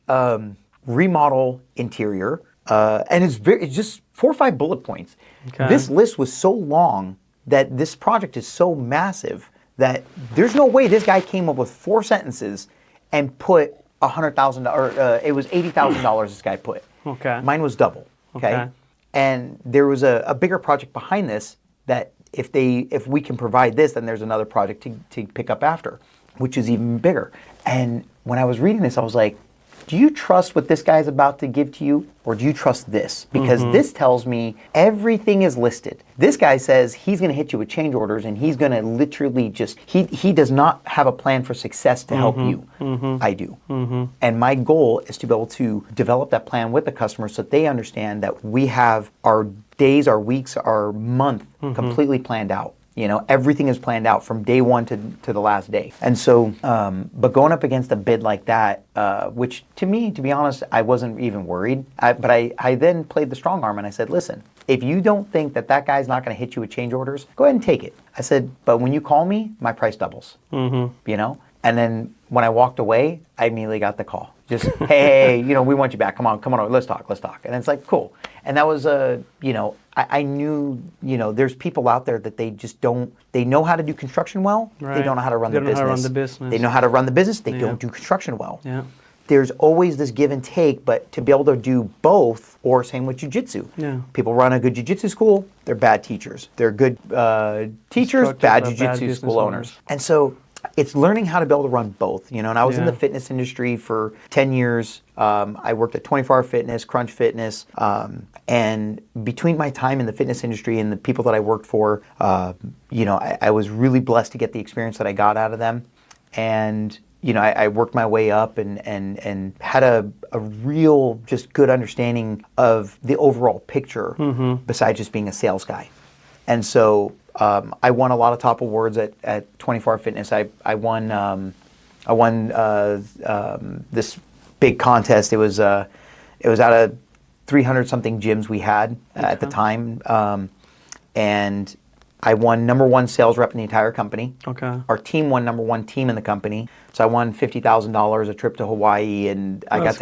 remodel interior, and it's just 4 or 5 bullet points. Okay. This list was so long that this project is so massive that there's no way this guy came up with 4 sentences and put $100,000. It was $80,000. This guy put. Okay. Mine was double. Okay. And there was a bigger project behind this that if we can provide this, then there's another project to pick up after, which is even bigger. And when I was reading this, I was like, do you trust what this guy's about to give to you, or do you trust this? Because this tells me everything is listed. This guy says he's going to hit you with change orders, and he's going to literally just, he does not have a plan for success to help you. I do. And my goal is to be able to develop that plan with the customer so that they understand that we have our days, our weeks, our month completely planned out. You know, everything is planned out from day one to the last day. And so, but going up against a bid like that, which to me, to be honest, I wasn't even worried. But I then played the strong arm and I said, listen, if you don't think that that guy's not going to hit you with change orders, go ahead and take it. I said, but when you call me, my price doubles, you know? And then when I walked away, I immediately got the call. Just, hey, you know, we want you back. Come on, let's talk. And it's like, cool. And that was you know, I knew, you know, there's people out there that they just don't, they know how to do construction well. Right. They don't know how to run the business. They know how to run the business. They know how to run the business. They don't do construction well. Yeah. There's always this give and take, but to be able to do both, or same with jiu-jitsu. Yeah. People run a good jiu-jitsu school, they're bad teachers. They're good teachers, bad jiu-jitsu school owners. And so it's learning how to be able to run both, you know, and I was in the fitness industry for 10 years. I worked at 24 Hour Fitness, Crunch Fitness, and between my time in the fitness industry and the people that I worked for, you know, I was really blessed to get the experience that I got out of them. And, you know, I worked my way up and had a real just good understanding of the overall picture besides just being a sales guy. And so I won a lot of top awards at 24 Hour Fitness. I won this big contest. It was out of 300 something gyms we had at the time, and I won #1 sales rep in the entire company. Okay. Our team won #1 team in the company. So I won $50,000, a trip to Hawaii, and I got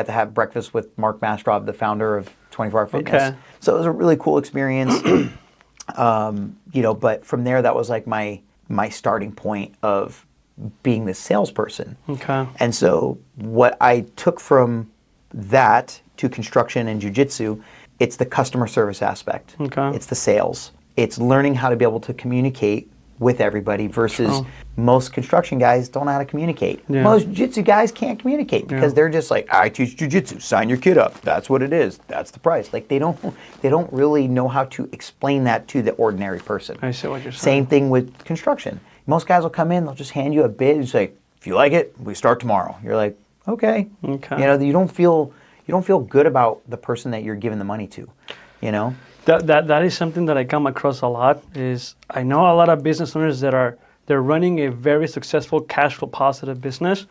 to have breakfast with Mark Mastrov, the founder of 24 Hour Fitness. Okay. So it was a really cool experience. You know, but from there, that was like my starting point of being the salesperson. Okay. And so what I took from that to construction and jiu-jitsu, it's the customer service aspect. Okay. It's the sales. It's learning how to be able to communicate with everybody versus most construction guys don't know how to communicate. Yeah. Most jiu-jitsu guys can't communicate because they're just like, I teach jiu-jitsu, sign your kid up. That's what it is. That's the price. Like they don't really know how to explain that to the ordinary person. I see what you're saying. Same thing with construction. Most guys will come in, they'll just hand you a bid and say, if you like it, we start tomorrow. You're like, okay. You know, you don't feel good about the person that you're giving the money to, you know? That is something that I come across a lot. Is I know a lot of business owners that they're running a very successful cash flow positive business,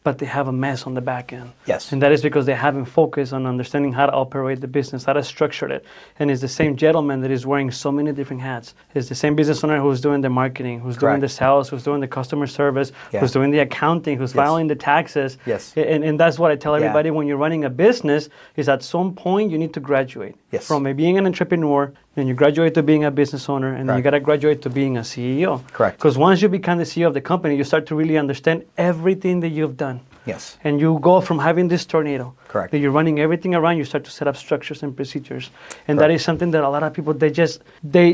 but they have a mess on the back end. Yes. And that is because they haven't focused on understanding how to operate the business, how to structure it. And it's the same gentleman that is wearing so many different hats. It's the same business owner who's doing the marketing, who's doing the sales, who's doing the customer service, who's doing the accounting, who's filing the taxes. Yes. And that's what I tell everybody when you're running a business is at some point you need to graduate from being an entrepreneur, then you graduate to being a business owner, and then you got to graduate to being a CEO. Correct. Because once you become the CEO of the company, you start to really understand everything that you've done. Yes. And you go from having this tornado. Correct. That you're running everything around, you start to set up structures and procedures. And that is something that a lot of people, they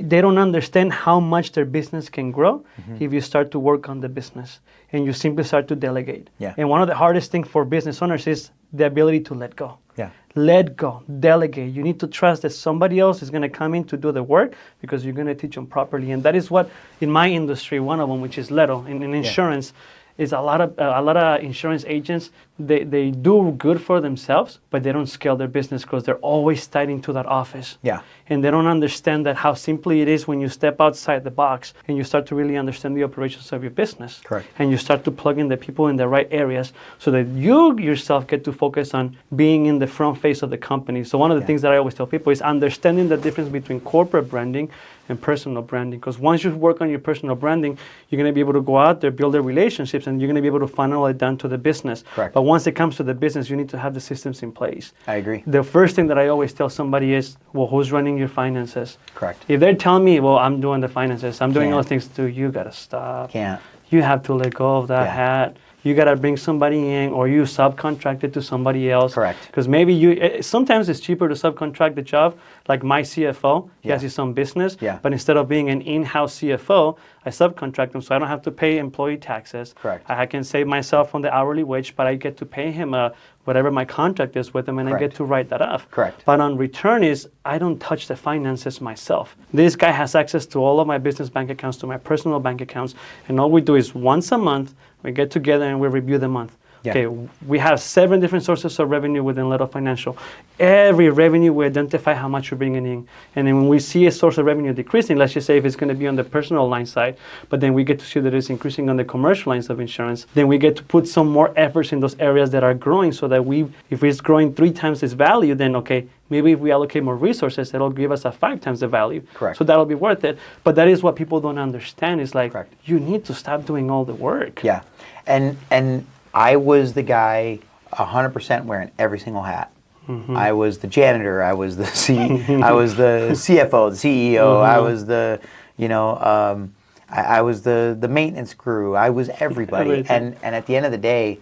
don't understand how much their business can grow if you start to work on the business and you simply start to delegate. Yeah. And one of the hardest things for business owners is the ability to let go. Yeah. Let go, delegate. You need to trust that somebody else is going to come in to do the work because you're going to teach them properly. And that is what, in my industry, one of them, which is Leto, in insurance, is a lot of insurance agents, they do good for themselves, but they don't scale their business because they're always tied into that office. Yeah. And they don't understand that how simply it is when you step outside the box and you start to really understand the operations of your business. Correct. And you start to plug in the people in the right areas so that you yourself get to focus on being in the front face of the company. So one of the things that I always tell people is understanding the difference between corporate branding and personal branding. Because once you work on your personal branding, you're going to be able to go out there, build the relationships, and you're going to be able to funnel it down to the business. Correct. But once it comes to the business, you need to have the systems in place. I agree. The first thing that I always tell somebody is, well, who's running your finances? Correct. If they're telling me, well, I'm doing the finances, I'm doing all those things too, you got to stop. Can't. You have to let go of that hat. You got to bring somebody in, or you subcontract it to somebody else. Correct. Because maybe sometimes it's cheaper to subcontract the job. Like my CFO, he has his own business. Yeah. But instead of being an in-house CFO, I subcontract him so I don't have to pay employee taxes. Correct. I can save myself on the hourly wage, but I get to pay him a whatever my contract is with them, and I get to write that off. Correct. But on return is, I don't touch the finances myself. This guy has access to all of my business bank accounts, to my personal bank accounts, and all we do is once a month, we get together and we review the month. Yeah. Okay, we have 7 different sources of revenue within Little Financial. Every revenue, we identify how much we're bringing in. And then when we see a source of revenue decreasing, let's just say if it's going to be on the personal line side, but then we get to see that it's increasing on the commercial lines of insurance, then we get to put some more efforts in those areas that are growing, so that if it's growing 3 times its value, then okay, maybe if we allocate more resources, it'll give us a 5 times the value. Correct. So that'll be worth it. But that is what people don't understand. Is like, Correct. You need to stop doing all the work. Yeah. And I was the guy 100% wearing every single hat. Mm-hmm. I was the janitor. I was the I was the CFO, the CEO. Mm-hmm. I was the, I was the maintenance crew. I was everybody. And at the end of the day,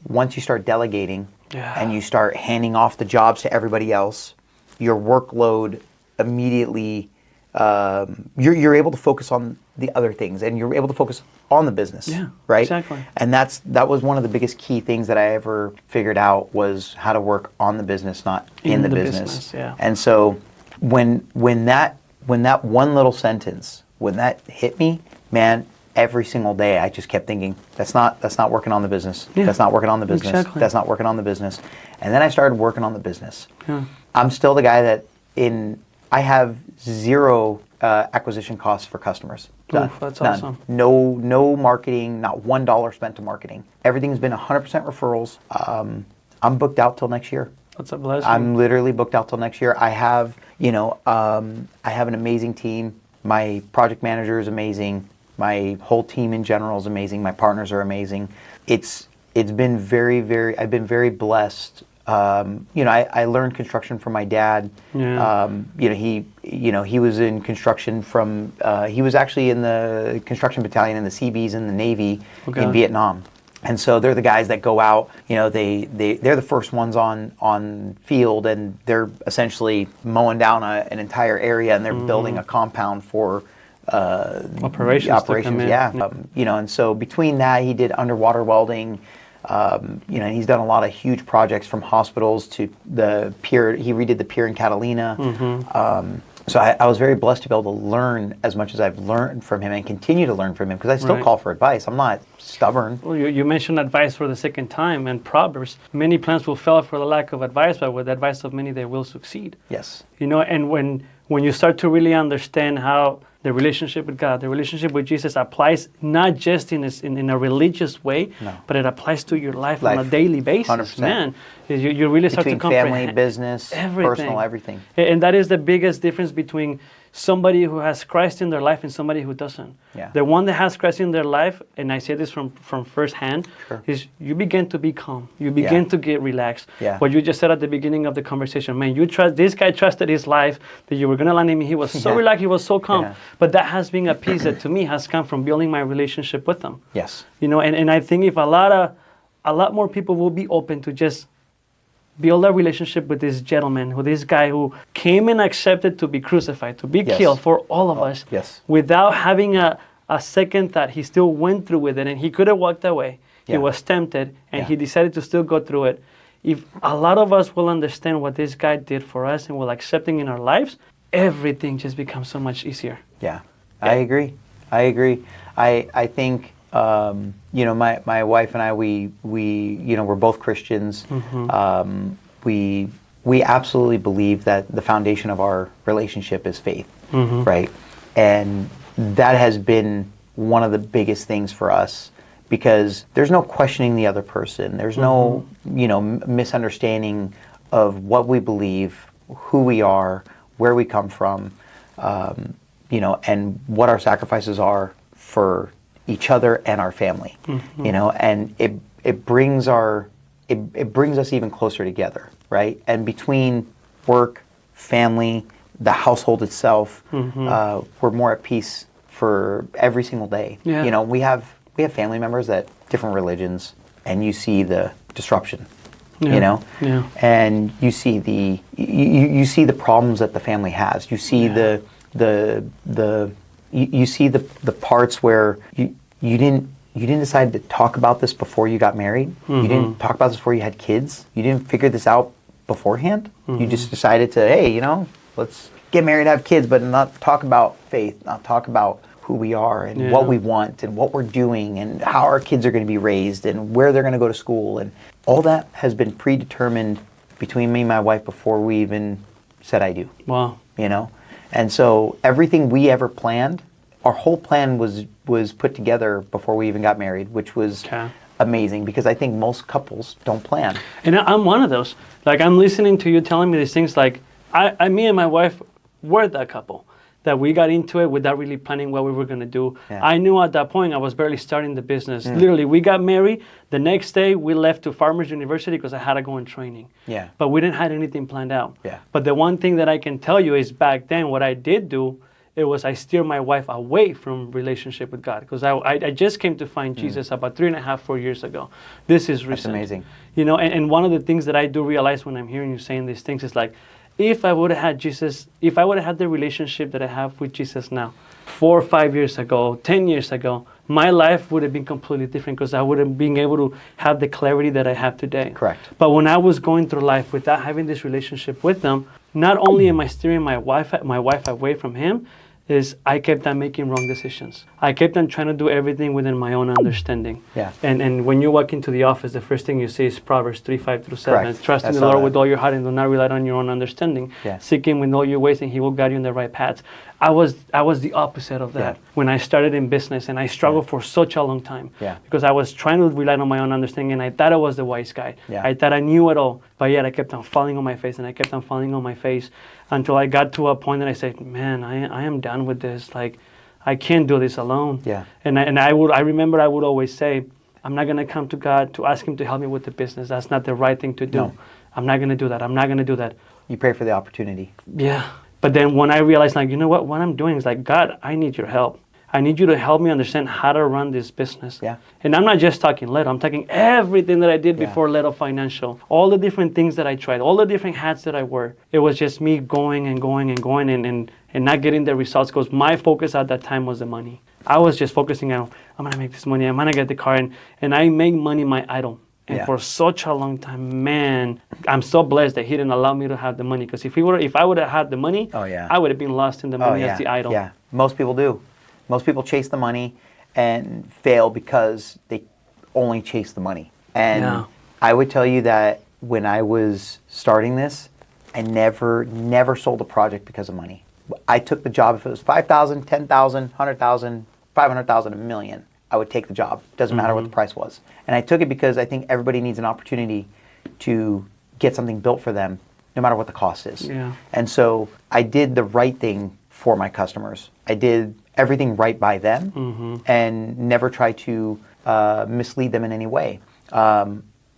once you start delegating and you start handing off the jobs to everybody else, your workload immediately, you're able to focus on the other things, and you're able to focus on the business, right? Exactly. And that was one of the biggest key things that I ever figured out, was how to work on the business, not in the business. Yeah. And so when that one little sentence, when that hit me, man, every single day I just kept thinking, that's not working on the business. Yeah. That's not working on the business. Exactly. That's not working on the business. And then I started working on the business. Yeah. I'm still the guy that I have 0 acquisition costs for customers. None. Oof, that's None. awesome. No marketing, not $1 spent to marketing. Everything's been 100% referrals. I'm booked out till next year. That's a blessing. I'm literally booked out till next year. I have, I have an amazing team. My project manager is amazing. My whole team in general is amazing. My partners are amazing. It's been I've been very blessed. I learned construction from my dad. Yeah. He was in construction from, he was actually in the construction battalion in the Seabees in the Navy in Vietnam. And so they're the guys that go out, they're the first ones on field, and they're essentially mowing down an entire area, and they're building a compound for operations. And so between that, he did underwater welding. And he's done a lot of huge projects, from hospitals to the pier. He redid the pier in Catalina. Mm-hmm. So I was very blessed to be able to learn as much as I've learned from him, and continue to learn from him, because I still call for advice. I'm not stubborn. Well, you mentioned advice for the second time, and Proverbs. Many plans will fail for the lack of advice, but with the advice of many they will succeed. Yes. And when you start to really understand how the relationship with God, the relationship with Jesus applies not just in a religious way, but it applies to your life on a daily basis. 100%. Man, you really start to comprehend family, business, personal, everything. And that is the biggest difference between somebody who has Christ in their life and somebody who doesn't. Yeah. The one that has Christ in their life, and I say this from first hand, is you begin to be calm. You begin to get relaxed. Yeah. What you just said at the beginning of the conversation, man, this guy trusted his life that you were going to land him. He was so relaxed, he was so calm. Yeah. But that has been a piece that to me has come from building my relationship with them. Yes. And I think if a lot more people will be open to just build a relationship with this gentleman, with this guy who came and accepted to be crucified, to be killed for all of us, without having a second thought. He still went through with it, and he could have walked away. He was tempted, and he decided to still go through it. If a lot of us will understand what this guy did for us and will accept him in our lives, everything just becomes so much easier. Yeah, I agree. I think my wife and I, we're both Christians. Mm-hmm. We absolutely believe that the foundation of our relationship is faith, right? And that has been one of the biggest things for us, because there's no questioning the other person. There's no, misunderstanding of what we believe, who we are, where we come from, and what our sacrifices are for each other and our family, and it brings us even closer together, right? And between work, family, the household itself, we're more at peace for every single day. Yeah. We have family members that different religions, and you see the disruption, and you see the problems that the family has. You see you see the parts where you didn't you didn't decide to talk about this before you got married. You didn't talk about this before you had kids. You didn't figure this out beforehand. You just decided to, hey, you know, let's get married, have kids, but not talk about faith, not talk about who we are and what we want and what we're doing and how our kids are going to be raised and where they're going to go to school. And all that has been predetermined between me and my wife before we even said I do. Wow. You know? And so everything we ever planned, our whole plan was put together before we even got married, which was amazing because I think most couples don't plan. And I'm one of those. Like, I'm listening to you telling me these things, like, me and my wife were that couple that we got into it without really planning what we were going to do. Yeah. I knew at that point I was barely starting the business. Literally, we got married. The next day, we left to Farmers University because I had to go in training. Yeah. But we didn't have anything planned out. Yeah. But the one thing that I can tell you is back then, what I did do, it was I steered my wife away from relationship with God because I just came to find Jesus about 3.5, 4 years ago. This is recent. That's amazing. You know, and one of the things that I do realize when I'm hearing you saying these things is like, if I would have had Jesus, if I would have had the relationship that I have with Jesus now, 4 or 5 years ago, 10 years ago, my life would have been completely different because I would have been able to have the clarity that I have today. Correct. But when I was going through life without having this relationship with them, not only am I steering my wife away from him, is I kept on making wrong decisions. I kept on trying to do everything within my own understanding. Yeah. And when you walk into the office, the first thing you see is Proverbs 3:5-7. Correct. Trust in the Lord with all your heart and do not rely on your own understanding. Yeah. Seek Him with all your ways and He will guide you in the right paths. I was the opposite of that when I started in business, and I struggled for such a long time because I was trying to rely on my own understanding, and I thought I was the wise guy. Yeah. I thought I knew it all, but yet I kept on falling on my face, and I kept on falling on my face until I got to a point that I said, man, I am done with this. Like, I can't do this alone. Yeah. And I remember I would always say, I'm not going to come to God to ask Him to help me with the business. That's not the right thing to do. No. I'm not going to do that. I'm not going to do that. You pray for the opportunity. Yeah. But then when I realized, like, you know what I'm doing is like, God, I need your help. I need you to help me understand how to run this business. Yeah. And I'm not just talking Leto. I'm talking everything that I did before Leto Financial. All the different things that I tried. All the different hats that I wear. It was just me going and going and going and not getting the results because my focus at that time was the money. I was just focusing on, I'm going to make this money. I'm going to get the car. And I make money my idol. And for such a long time, man, I'm so blessed that He didn't allow me to have the money. Because if I would have had the money, I would have been lost in the money as the idol. Yeah, most people do. Most people chase the money and fail because they only chase the money. And I would tell you that when I was starting this, I never sold a project because of money. I took the job if it was $5,000, $10,000, $100,000, $500,000, $1 million. I would take the job. Doesn't matter what the price was. And I took it because I think everybody needs an opportunity to get something built for them, no matter what the cost is. Yeah. And so I did the right thing for my customers. I did everything right by them and never tried to mislead them in any way. I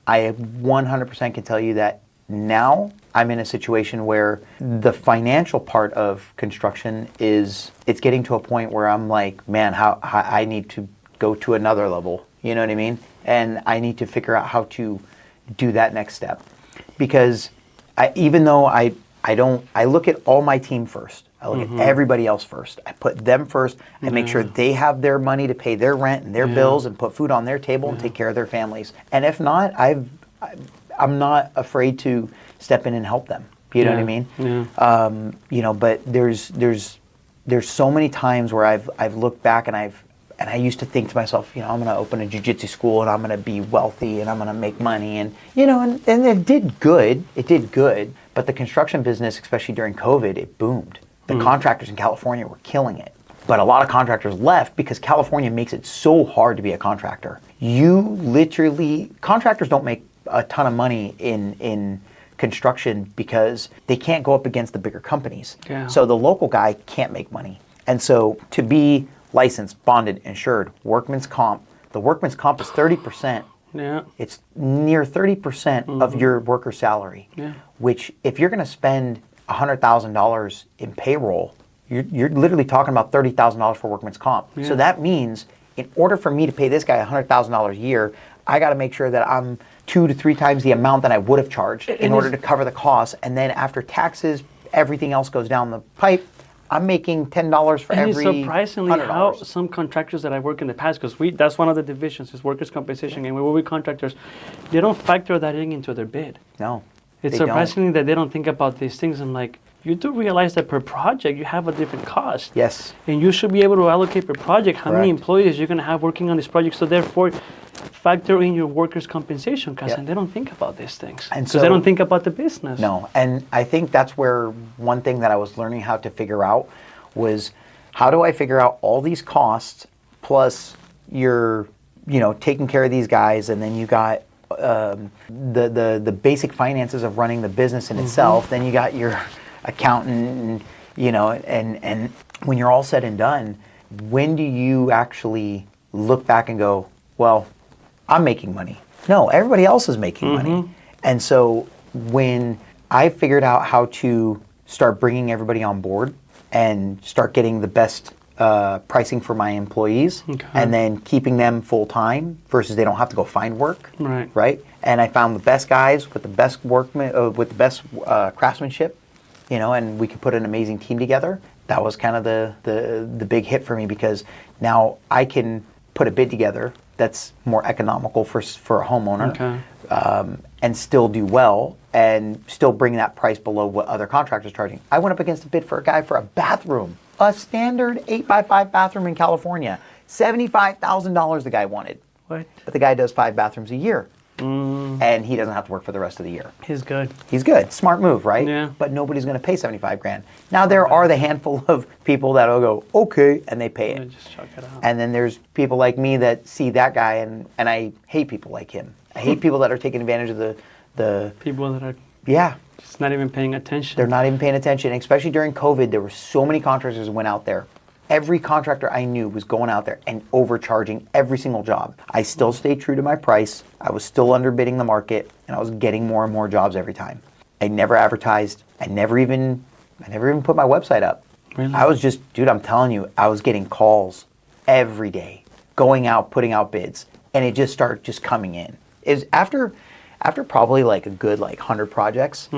100% can tell you that now I'm in a situation where the financial part of construction it's getting to a point where I'm like, man, how I need to go to another level, you know what I mean? And I need to figure out how to do that next step. Because even though I look at all my team first. I look at everybody else first. I put them first. I make sure they have their money to pay their rent and their bills and put food on their table and take care of their families. And if not, I'm not afraid to step in and help them. You know what I mean? Yeah. You know, but there's so many times where I've looked back and I used to think to myself, you know, I'm going to open a jiu-jitsu school and I'm going to be wealthy and I'm going to make money. And, you know, and it did good. It did good. But the construction business, especially during COVID, it boomed. The contractors in California were killing it. But a lot of contractors left because California makes it so hard to be a contractor. Contractors don't make a ton of money in construction because they can't go up against the bigger companies. Yeah. So the local guy can't make money. And so to be licensed, bonded, insured, workman's comp, the workman's comp is 30%. Yeah. It's near 30% of your worker's salary, which if you're going to spend $100,000 in payroll, you're literally talking about $30,000 for workman's comp. Yeah. So that means in order for me to pay this guy $100,000 a year, I got to make sure that I'm 2 to 3 times the amount that I would have charged in order to cover the costs. And then after taxes, everything else goes down the pipe. I'm making $10 for and every it's surprisingly $100. how some contractors that I work in the past, because that's one of the divisions is workers' compensation, and we contractors, they don't factor that into their bid. No, It's they don't. surprisingly that they don't think about these things. I'm like, you do realize that per project you have a different cost. Yes. And you should be able to allocate per project how many Correct. employees you're going to have working on this project. So therefore, factor in your workers' compensation costs. Yep. And they don't think about these things. And Because so- they don't think about the business. No, and I think that's where one thing that I was learning how to figure out was, how do I figure out all these costs plus you're, taking care of these guys, and then you got the basic finances of running the business in itself. Then you got your accountant, and when you're all said and done, when do you actually look back and go, well, I'm making money? No, everybody else is making money. And so when I figured out how to start bringing everybody on board and start getting the best pricing for my employees, and then keeping them full time versus they don't have to go find work. Right. And I found the best guys with the best workmen, with the best craftsmanship, and we could put an amazing team together. That was kind of the big hit for me, because now I can put a bid together that's more economical for a homeowner, and still do well and still bring that price below what other contractors are charging. I went up against a bid for a guy for a bathroom, a standard 8x5 bathroom in California. $75,000 the guy wanted. What? But the guy does 5 bathrooms a year. And he doesn't have to work for the rest of the year. He's good. He's good. Smart move, right? Yeah. But nobody's going to pay 75 grand. Now, there are the handful of people that'll go, okay, and they pay it. Just chuck it out. And then there's people like me that see that guy, and I hate people like him. I hate people that are taking advantage of the People that are yeah. just not even paying attention. They're not even paying attention. Especially during COVID, there were so many contractors that went out there. Every contractor I knew was going out there and overcharging every single job. I still stayed true to my price. I was still underbidding the market, and I was getting more and more jobs every time. I never advertised. I never even put my website up. Really? I was just, dude, I'm telling you, I was getting calls every day, going out, putting out bids, and it just started just coming in. Is after probably like a good 100 projects,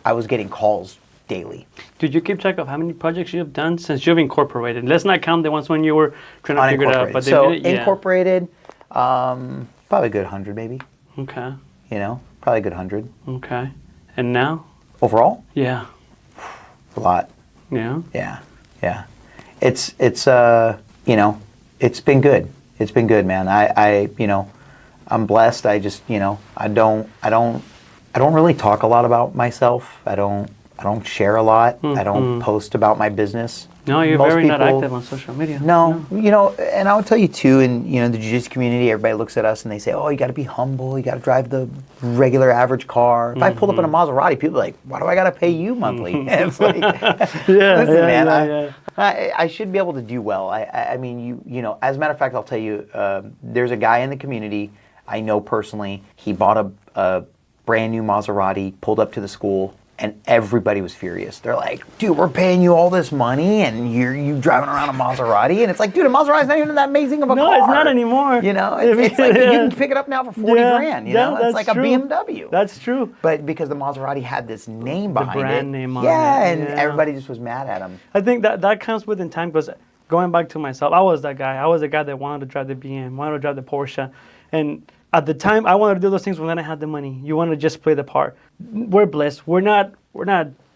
I was getting calls daily. Did you keep track of how many projects you have done since you've incorporated? Let's not count the ones when you were trying to figure it out. But so incorporated, probably a good 100 maybe. Okay. Probably a good 100. Okay. And now? Overall? Yeah. A lot. Yeah. Yeah. It's it's been good. It's been good, man. I'm blessed. I just, I don't really talk a lot about myself. I don't share a lot. I don't post about my business. No, you're Most very not people- active on social media. No, and I'll tell you too, in the jiu-jitsu community, everybody looks at us and they say, oh, you got to be humble, you got to drive the regular average car. If I pulled up in a Maserati, people are like, why do I got to pay you monthly? And it's like, listen, man, I should be able to do well. I mean, as a matter of fact, I'll tell you, there's a guy in the community I know personally. He bought a brand new Maserati, pulled up to the school, and everybody was furious. They're like, dude, we're paying you all this money, and you driving around a Maserati? And it's like, dude, a Maserati's not even that amazing of a car. No, it's not anymore. It's like you can pick it up now for 40 grand. It's like true. a BMW. That's true. But because the Maserati had this name behind it. brand name on it. And everybody just was mad at him. I think that comes within time, because going back to myself, I was that guy. I was the guy that wanted to drive the BM, wanted to drive the Porsche. And at the time, I wanted to do those things when I had the money. You want to just play the part. We're blessed. We're not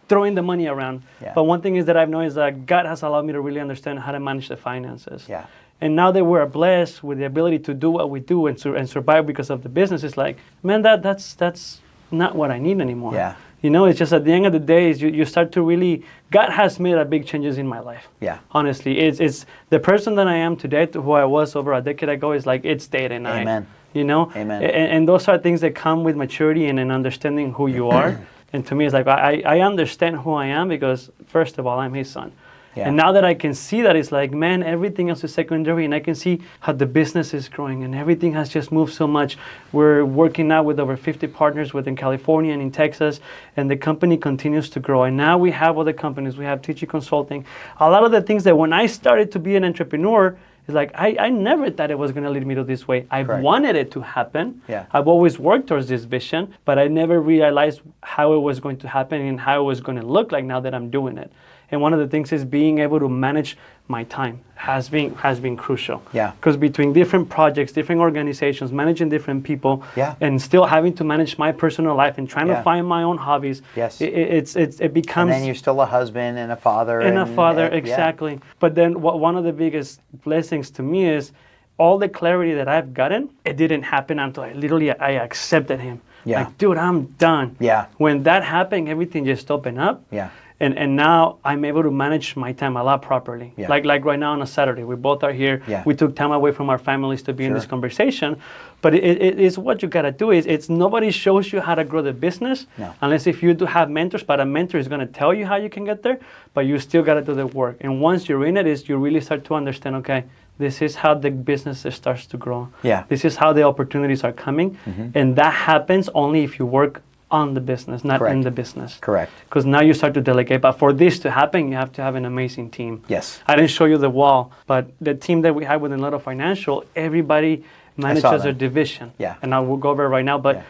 throwing the money around. Yeah. But one thing is that I've known is that God has allowed me to really understand how to manage the finances. Yeah. And now that we're blessed with the ability to do what we do and survive because of the business, it's like, man, that's not what I need anymore. Yeah. It's just at the end of the day, is you start to really, God has made a big changes in my life. Yeah. Honestly, it's the person that I am today to who I was over a decade ago is like, it's day and night. Amen. Amen. And those are things that come with maturity and understanding who you are. And to me, it's like, I understand who I am because, first of all, I'm his son. Yeah. And now that I can see that, it's like, man, everything else is secondary, and I can see how the business is growing, and everything has just moved so much. We're working now with over 50 partners within California and in Texas, and the company continues to grow. And now we have other companies. We have TG Consulting. A lot of the things that when I started to be an entrepreneur, it's like, I never thought it was going to lead me to this way. I've wanted it to happen. Yeah. I've always worked towards this vision, but I never realized how it was going to happen and how it was going to look like now that I'm doing it. And one of the things is being able to manage my time has been crucial. Yeah. Because between different projects, different organizations, managing different people, Yeah. and still having to manage my personal life and trying to find my own hobbies, Yes. it becomes... And then you're still a husband and a father. And a father, exactly. But then one of the biggest blessings to me is all the clarity that I've gotten, it didn't happen until I accepted him. Yeah. Like, dude, I'm done. Yeah. When that happened, everything just opened up. Yeah. And now I'm able to manage my time a lot properly. Yeah. Like right now on a Saturday, we both are here. Yeah. We took time away from our families to be in this conversation. But it is what you gotta do. It's nobody shows you how to grow the business unless if you do have mentors. But a mentor is gonna tell you how you can get there. But you still gotta do the work. And once you're in it, you really start to understand. Okay, this is how the business starts to grow. Yeah. This is how the opportunities are coming, and that happens only if you work on the business, not in the business. Correct. Because now you start to delegate. But for this to happen, you have to have an amazing team. Yes. I didn't show you the wall, but the team that we have within Little Financial, everybody manages their division. Yeah. And I will go over it right now. But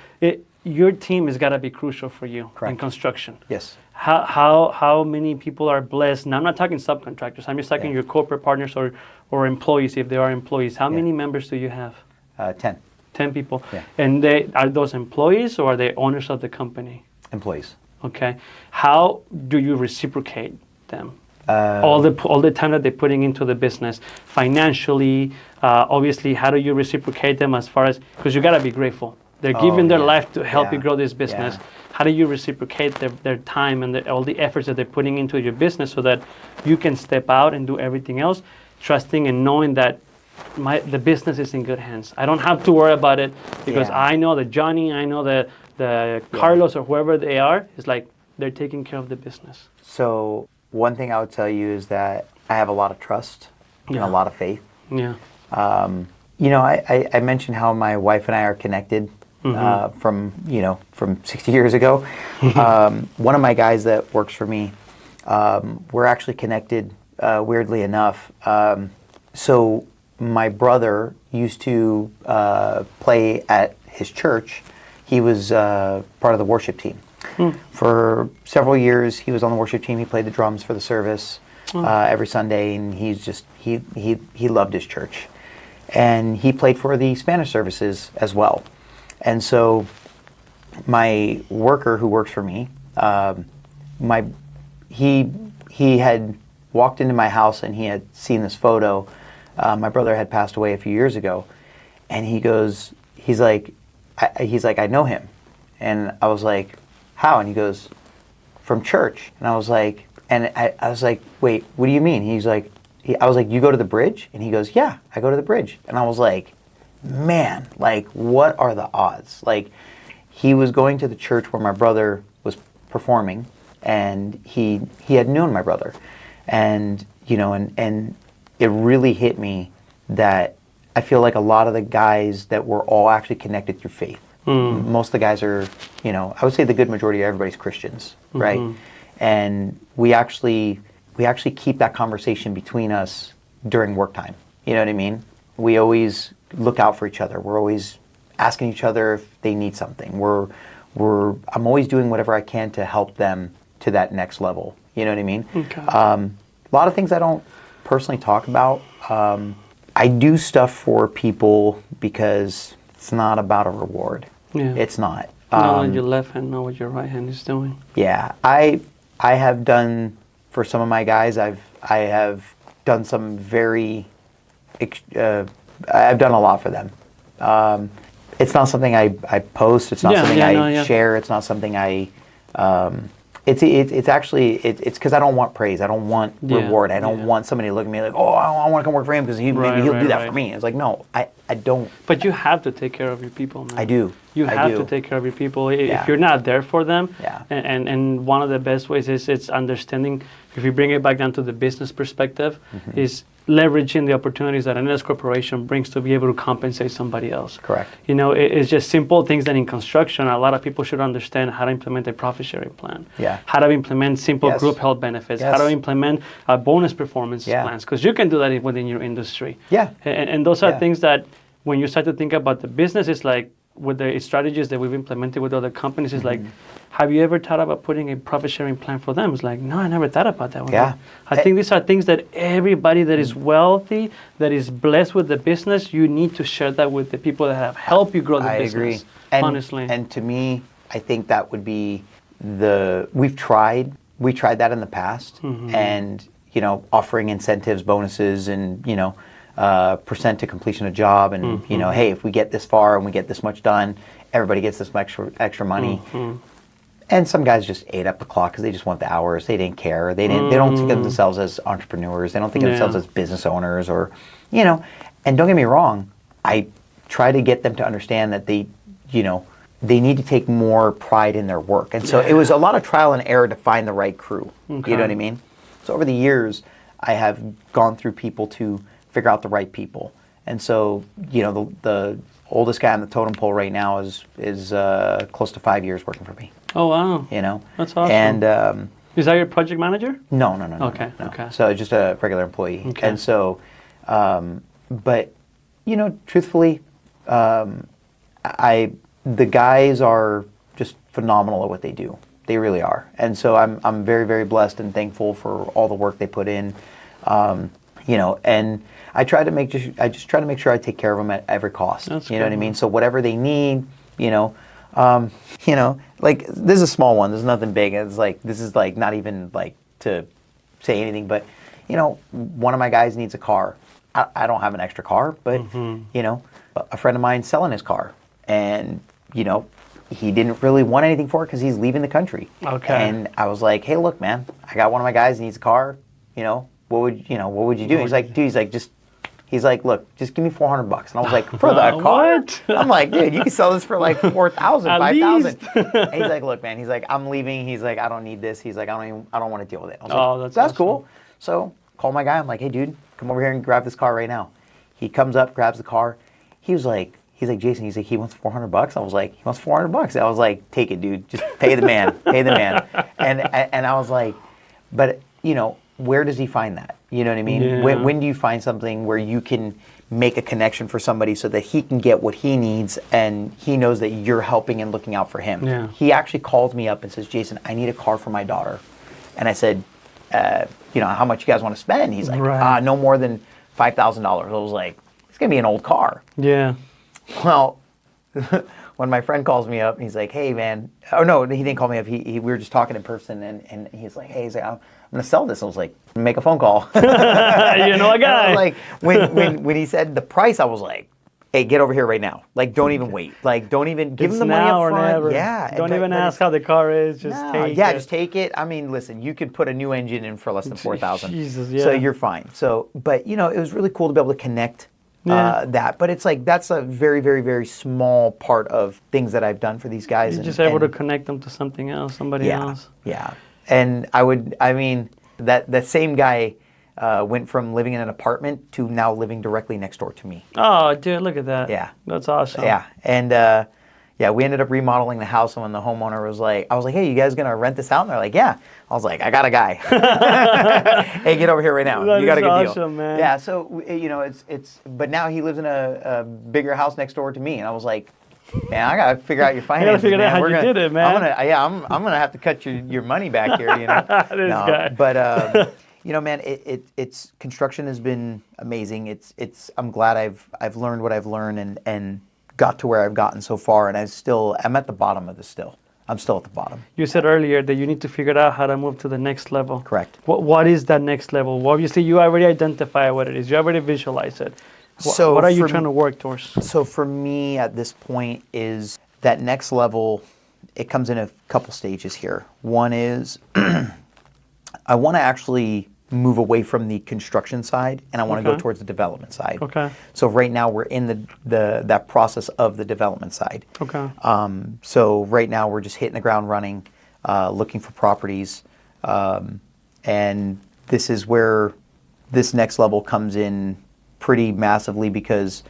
your team has got to be crucial for you in construction. Yes. How many people are blessed? Now, I'm not talking subcontractors. I'm just talking your corporate partners or employees, if they are employees. How many members do you have? 10. 10 people. Yeah. And are those employees or are they owners of the company? Employees. Okay. How do you reciprocate them? All the time that they're putting into the business, financially, obviously, how do you reciprocate them as far as, because you got to be grateful. They're giving their life to help you grow this business. Yeah. How do you reciprocate their time and all the efforts that they're putting into your business so that you can step out and do everything else, trusting and knowing that the business is in good hands. I don't have to worry about it because I know that Johnny, I know the Carlos or whoever they are, is like they're taking care of the business. So one thing I would tell you is that I have a lot of trust and a lot of faith. Yeah. You know, I mentioned how my wife and I are connected from 60 years ago. One of my guys that works for me, we're actually connected, weirdly enough. So my brother used to play at his church. He was part of the worship team. For several years, he was on the worship team. He played the drums for the service every Sunday, and he loved his church. And he played for the Spanish services as well. And so my worker who works for me, he had walked into my house and he had seen this photo. My brother had passed away a few years ago, and he's like, I know him. And I was like, how? And he goes, from church. And I was like, wait, what do you mean? He's like, I was like, you go to the bridge? And he goes, yeah, I go to the bridge. And I was like, man, like, what are the odds? Like, he was going to the church where my brother was performing, and he had known my brother. And, and it really hit me that I feel like a lot of the guys that were all actually connected through faith. Most of the guys are, I would say the good majority of everybody's Christians, right? And we actually keep that conversation between us during work time. You know what I mean? We always look out for each other. We're always asking each other if they need something. I'm always doing whatever I can to help them to that next level. You know what I mean? Okay. A lot of things I don't personally talk about. I do stuff for people because it's not about a reward. Yeah. It's not. Not let your left hand know what your right hand is doing. Yeah, I have done for some of my guys. I have done some very. I've done a lot for them. It's not something I post. It's not something I share. It's not something I. It's actually because I don't want praise. I don't want reward. I don't want somebody to look at me like, oh, I want to come work for him because he'll do that for me. It's like, no, I don't. But you have to take care of your people, man. I do. You have to take care of your people. If you're not there for them, and one of the best ways is it's understanding. If you bring it back down to the business perspective, is leveraging the opportunities that an S corporation brings to be able to compensate somebody else. Correct. It's just simple things that in construction, a lot of people should understand how to implement a profit sharing plan. Yeah. How to implement simple group health benefits. How to implement bonus performance plans. Because you can do that within your industry. Yeah. And those are things that when you start to think about the business, it's like with the strategies that we've implemented with other companies, it's like have you ever thought about putting a profit sharing plan for them? It's like, no, I never thought about that one. Yeah. I think these are things that everybody that is wealthy, that is blessed with the business, you need to share that with the people that have helped you grow the business. I agree. And, honestly. And to me, I think that would be we tried that in the past, and offering incentives, bonuses, and percent to completion of job, and hey, if we get this far and we get this much done, everybody gets this much extra money. And some guys just ate up the clock because they just want the hours. They didn't care. They don't think of themselves as entrepreneurs. They don't think of themselves as business owners, or And don't get me wrong, I try to get them to understand that they need to take more pride in their work. And so it was a lot of trial and error to find the right crew. Okay. You know what I mean? So over the years, I have gone through people to figure out the right people. And so, the oldest guy on the totem pole right now is close to 5 years working for me. Oh, wow. That's awesome. And is that your project manager? No. Okay. No. Okay. So just a regular employee. Okay. And so, but truthfully, the guys are just phenomenal at what they do. They really are. And so I'm very, very blessed and thankful for all the work they put in. And I try to just try to make sure I take care of them at every cost. That's you know good, what I mean? So whatever they need, like this is a small one. There's nothing big. This is not even to say anything, but one of my guys needs a car. I don't have an extra car, but a friend of mine's selling his car, and he didn't really want anything for it because he's leaving the country. Okay. And I was like, hey, look, man, I got one of my guys needs a car. What would you do? He's like, dude, look, just give me $400. And I was like, for that car? What? I'm like, dude, you can sell this for like 4,000, At 5,000. least. And he's like, look, man, he's like, I'm leaving. He's like, I don't need this. He's like, I don't want to deal with it. I was like, that's awesome. cool. So call my guy. I'm like, hey, dude, come over here and grab this car right now. He comes up, grabs the car. He's like, Jason, he wants $400. I was like, he wants $400. I was like, take it, dude. Just pay the man. Pay the man. And I was like, but, where does he find that? You know what I mean? Yeah. When do you find something where you can make a connection for somebody so that he can get what he needs and he knows that you're helping and looking out for him? Yeah. He actually called me up and says, Jason, I need a car for my daughter. And I said, how much you guys want to spend? He's like, right. No more than $5,000. I was like, it's going to be an old car. Yeah. Well, when my friend calls me up, he's like, hey, man. Oh, no, he didn't call me up. We were just talking in person, and he's like, hey, I'm going to sell this. I was like, make a phone call. You know a guy. I was like, when he said the price, I was like, hey, get over here right now. Like, don't even wait. Like, don't even give him the money up front. Never. Yeah. Don't even ask how the car is. Just take it. Yeah, just take it. I mean, listen, you could put a new engine in for less than $4,000. Jesus, yeah. So you're fine. So, but, it was really cool to be able to connect that. But it's like, that's a very, very, very small part of things that I've done for these guys. You're just able to connect them to something else, somebody else. Yeah. And that same guy went from living in an apartment to now living directly next door to me. Oh, dude, look at that. Yeah. That's awesome. Yeah. And we ended up remodeling the house, and when the homeowner was like, I was like, hey, you guys gonna rent this out? And they're like, yeah. I was like, I got a guy. Hey, get over here right now. You got a good awesome, deal. Man. Yeah. So but now he lives in a bigger house next door to me, and I was like, man, I gotta figure out your finances. You gotta figure out how man. you did it, man. I'm gonna have to cut your money back here. This guy. But man, it's construction has been amazing. I'm glad I've learned what I've learned and got to where I've gotten so far, and I'm at the bottom of this still. I'm still at the bottom. You said earlier that you need to figure out how to move to the next level. Correct. What is that next level? Well, obviously, you already identify what it is. You already visualize it. So what are you trying to work towards? So for me at this point is that next level, it comes in a couple stages here. One is I want to actually move away from the construction side, and I want to go towards the development side. Okay. So right now we're in that process of the development side. Okay. So right now we're just hitting the ground running, looking for properties, and this is where this next level comes in pretty massively, because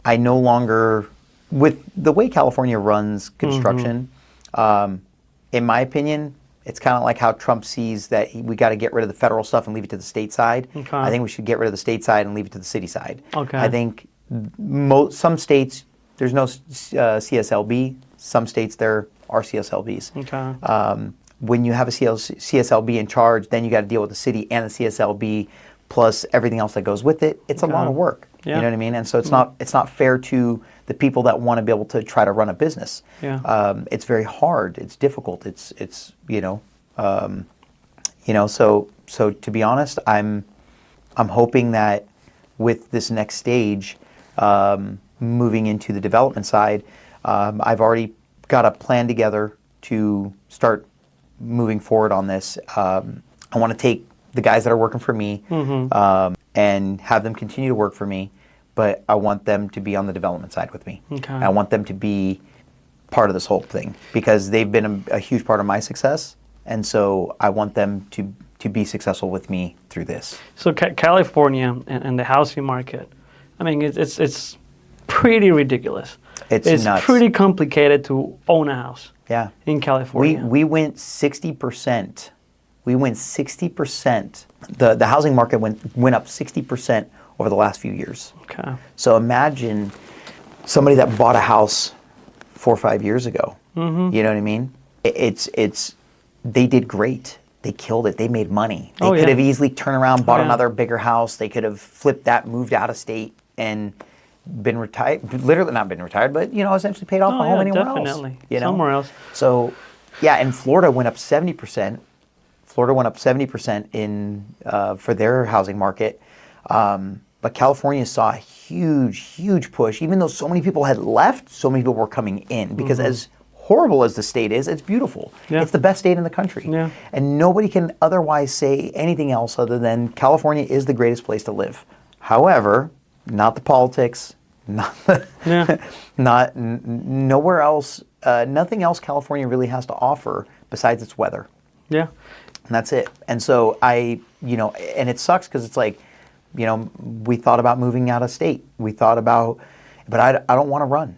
I no longer, with the way California runs construction, in my opinion, it's kind of like how Trump sees that we got to get rid of the federal stuff and leave it to the state side. Okay. I think we should get rid of the state side and leave it to the city side. Okay. I think some states, there's no CSLB. Some states, they're are CSLBs. Okay. When you have a CSLB in charge, then you got to deal with the city and the CSLB plus everything else that goes with it. It's a lot of work. Yeah. You know what I mean? And so it's not fair to the people that want to be able to try to run a business. Yeah. It's very hard. It's difficult. It's so to be honest, I'm hoping that with this next stage, moving into the development side, I've already got a plan together to start moving forward on this. I want to take the guys that are working for me and have them continue to work for me, but I want them to be on the development side with me. Okay. I want them to be part of this whole thing because they've been a huge part of my success, and so I want them to be successful with me through this. So California and the housing market, I mean, it's pretty ridiculous. It's nuts. Pretty complicated to own a house. Yeah. In California. We went 60%. We went 60%. The housing market went up 60% over the last few years. Okay. So imagine somebody that bought a house 4 or 5 years ago. Mm-hmm. You know what I mean? They did great. They killed it. They made money. They could have easily turned around, bought another bigger house. They could have flipped that, moved out of state, and been retired. Literally not been retired, but essentially paid off a home anywhere definitely. else. Somewhere else. So, yeah, and Florida went up 70%. Florida went up 70% in for their housing market. But California saw a huge push. Even though so many people had left, so many people were coming in because as horrible as the state is, it's beautiful. Yeah. It's the best state in the country. Yeah. And nobody can otherwise say anything else other than California is the greatest place to live. However, not the politics, nowhere else, nothing else California really has to offer besides its weather. Yeah. And that's it. And so and it sucks because it's like, we thought about moving out of state. But I don't want to run.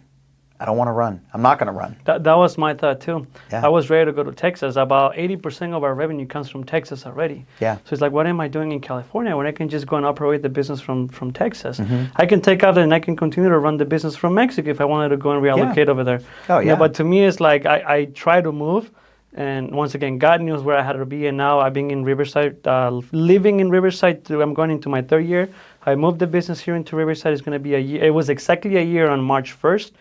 I don't want to run. I'm not going to run. That was my thought too. Yeah. I was ready to go to Texas. About 80% of our revenue comes from Texas already. Yeah. So it's like, what am I doing in California when I can just go and operate the business from Texas? Mm-hmm. I can take off and I can continue to run the business from Mexico if I wanted to go and reallocate over there. Oh, yeah. But to me, it's like I try to move. And once again, God knows where I had to be. And now I've been in Riverside, living in Riverside. I'm going into my 3rd year. I moved the business here into Riverside. It's going to be a year. It was exactly a year on March 1st.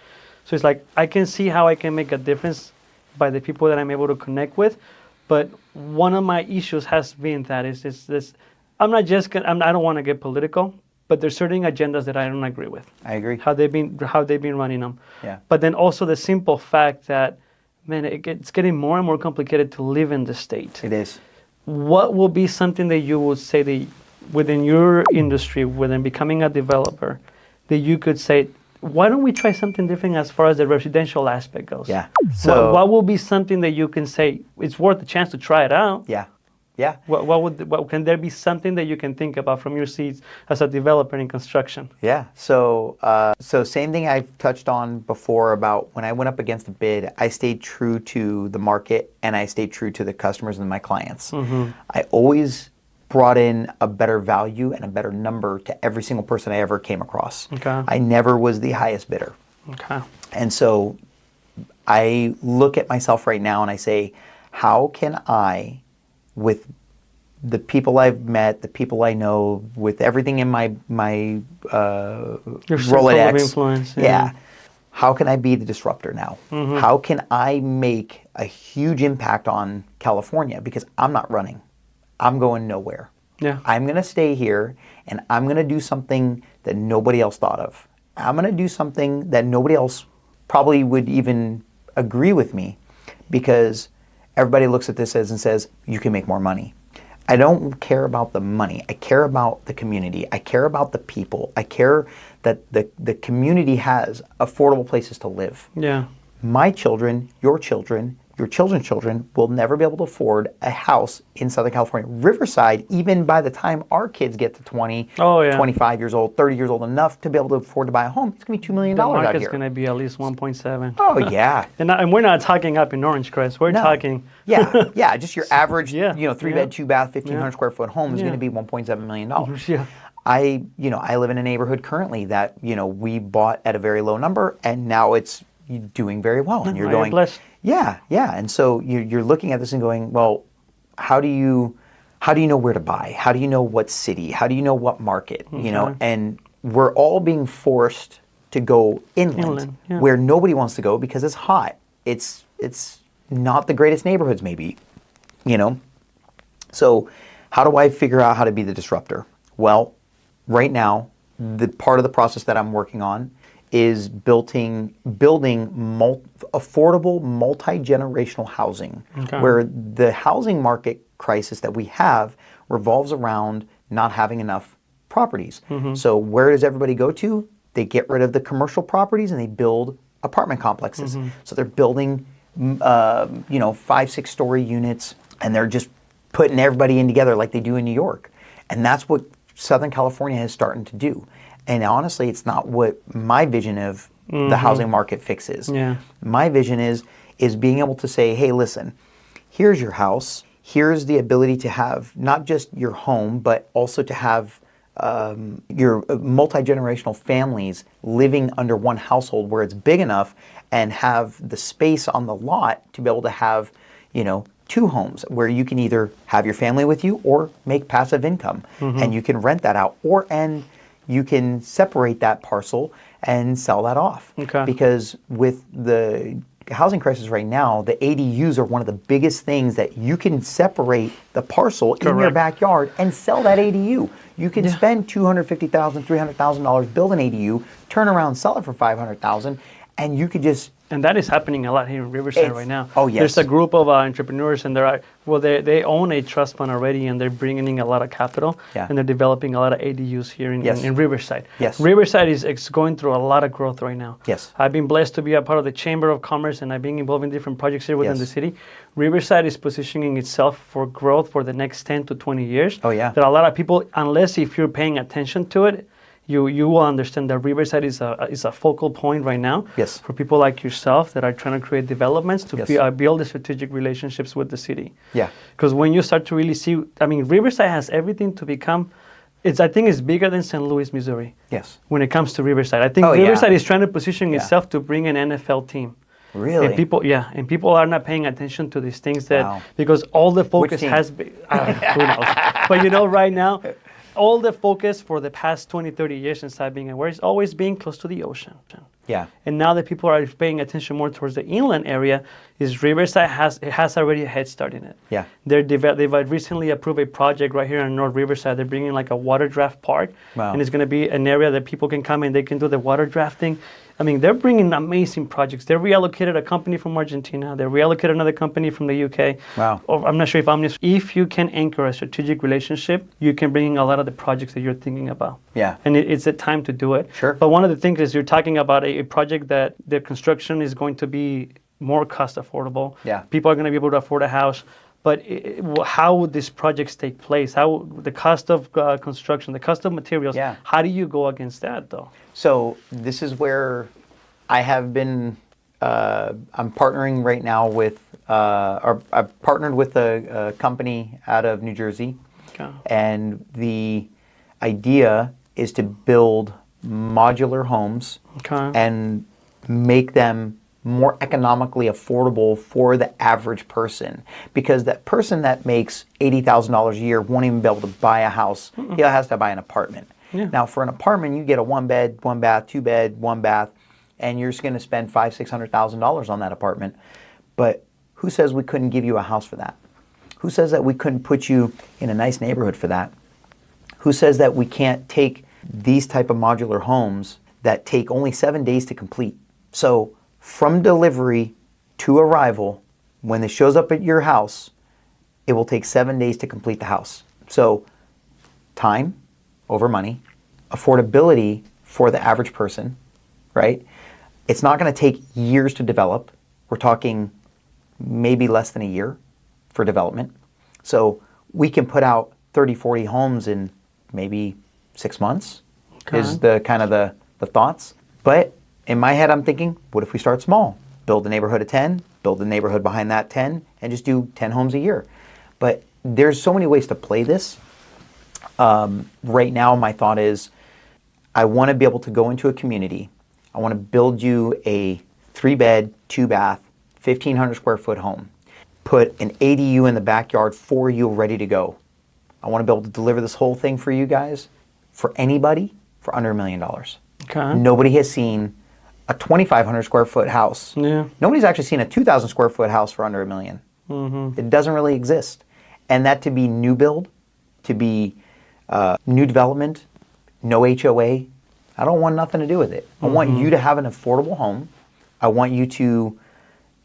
So it's like I can see how I can make a difference by the people that I'm able to connect with. But one of my issues has been that is this. I don't want to get political, but there's certain agendas that I don't agree with. I agree. How they've been running them. Yeah. But then also the simple fact that, man, it's getting more and more complicated to live in the state. It is. What will be something that you would say that within your industry, within becoming a developer, that you could say, why don't we try something different as far as the residential aspect goes? Yeah. So what will be something that you can say it's worth a chance to try it out? Yeah. Yeah. What can there be something that you can think about from your seats as a developer in construction? Yeah. So same thing I've touched on before about when I went up against a bid, I stayed true to the market and I stayed true to the customers and my clients. Mm-hmm. I always brought in a better value and a better number to every single person I ever came across. Okay. I never was the highest bidder. Okay. And so I look at myself right now and I say, how can I, with the people I've met, the people I know, with everything in my your Rolodex, of influence, yeah. How can I be the disruptor now? Mm-hmm. How can I make a huge impact on California? Because I'm not running. I'm going nowhere. Yeah. I'm going to stay here and I'm going to do something that nobody else thought of. I'm going to do something that nobody else probably would even agree with me because everybody looks at this and says, you can make more money. I don't care about the money. I care about the community. I care about the people. I care that the community has affordable places to live. Yeah. My children, your children's children will never be able to afford a house in Southern California. Riverside, even by the time our kids get to 25 years old, 30 years old, enough to be able to afford to buy a home, it's going to be $2 million out here. The market's going to be at least 1.7. Oh, yeah. and we're not talking up in Orange Crest. We're talking... Yeah, just your average, 3-bed, 2-bath, 1,500 square foot home is going to be $1.7 million. Yeah. I live in a neighborhood currently that, we bought at a very low number, and now it's doing very well. And you're going... Blessed. Yeah, yeah. And so you're looking at this and going, well, how do you know where to buy? How do you know what city? How do you know what market? You know, and we're all being forced to go inland yeah. where nobody wants to go because it's hot. It's not the greatest neighborhoods, maybe, you know. So how do I figure out how to be the disruptor? Well, right now, the part of the process that I'm working on is building affordable multi-generational housing, where the housing market crisis that we have revolves around not having enough properties. So where does everybody go to? They get rid of the commercial properties and they build apartment complexes. So they're building 5-6 story units, and they're just putting everybody in together like they do in New York. And that's what Southern California is starting to do. And honestly, it's not what my vision of the housing market fix is. Yeah. My vision is being able to say, hey, listen, here's your house. Here's the ability to have not just your home, but also to have your multi-generational families living under one household where it's big enough, and have the space on the lot to be able to have, 2 homes where you can either have your family with you or make passive income, and you can rent that out, and you can separate that parcel and sell that off. Okay. Because with the housing crisis right now, the ADUs are one of the biggest things that you can separate the parcel in your backyard and sell that ADU. You can spend $250,000, $300,000, build an ADU, turn around, sell it for $500,000, and you could just... And that is happening a lot here in Riverside right now. Oh, yes. There's a group of entrepreneurs, and they own a trust fund already, and they're bringing in a lot of capital, and they're developing a lot of ADUs here in Riverside. Yes. Riverside is going through a lot of growth right now. Yes. I've been blessed to be a part of the Chamber of Commerce, and I've been involved in different projects here within the city. Riverside is positioning itself for growth for the next 10 to 20 years. Oh, yeah. That a lot of people, unless if you're paying attention to it, you will understand that Riverside is a focal point right now for people like yourself that are trying to create developments to build the strategic relationships with the city. Yeah. Because when you start to really see, Riverside has everything to become, I think it's bigger than St. Louis, Missouri. Yes. When it comes to Riverside. I think Riverside is trying to position itself to bring an NFL team. Really? And people are not paying attention to these things because all the focus has been, who knows? But right now, all the focus for the past 20, 30 years since I've been aware is always being close to the ocean. Yeah. And now that people are paying attention more towards the inland area, is Riverside has already a head start in it. Yeah. They've recently approved a project right here in North Riverside. They're bringing like a water draft park. Wow. And it's going to be an area that people can come and they can do the water drafting. They're bringing amazing projects. They reallocated a company from Argentina. They reallocated another company from the UK. Wow. I'm not sure if you can anchor a strategic relationship, you can bring in a lot of the projects that you're thinking about. Yeah. And it's the time to do it. Sure. But one of the things is you're talking about a project that the construction is going to be more cost affordable. Yeah. People are going to be able to afford a house. But how would these projects take place? How the cost of construction, the cost of materials? Yeah. How do you go against that, though? So this is where I have been. I'm partnering right now with, or I've partnered with a company out of New Jersey, and the idea is to build modular homes and make them more economically affordable for the average person, because that person that makes $80,000 a year won't even be able to buy a house. He has to buy an apartment. Yeah. Now, for an apartment, you get a 1-bed, 1-bath, 2-bed, 1-bath, and you're just going to spend $500,000-$600,000 on that apartment. But who says we couldn't give you a house for that? Who says that we couldn't put you in a nice neighborhood for that? Who says that we can't take these type of modular homes that take only 7 days to complete? So from delivery to arrival, when it shows up at your house, it will take 7 days to complete the house. So time over money, affordability for the average person, right? It's not going to take years to develop. We're talking maybe less than a year for development. So we can put out 30, 40 homes in maybe 6 months is the kind of the thoughts. But in my head, I'm thinking, what if we start small? Build a neighborhood of 10, build a neighborhood behind that 10, and just do 10 homes a year. But there's so many ways to play this. Right now, my thought is I want to be able to go into a community. I want to build you a 3-bed, 2-bath, 1,500 square foot home, put an ADU in the backyard for you ready to go. I want to be able to deliver this whole thing for you guys, for anybody, for under $1 million. Okay. Nobody has seen a 2,500 square foot house. Yeah. Nobody's actually seen a 2,000 square foot house for under $1 million. Mm-hmm. It doesn't really exist. And that to be new build, to be new development, no HOA, I don't want nothing to do with it. I want you to have an affordable home. I want you to,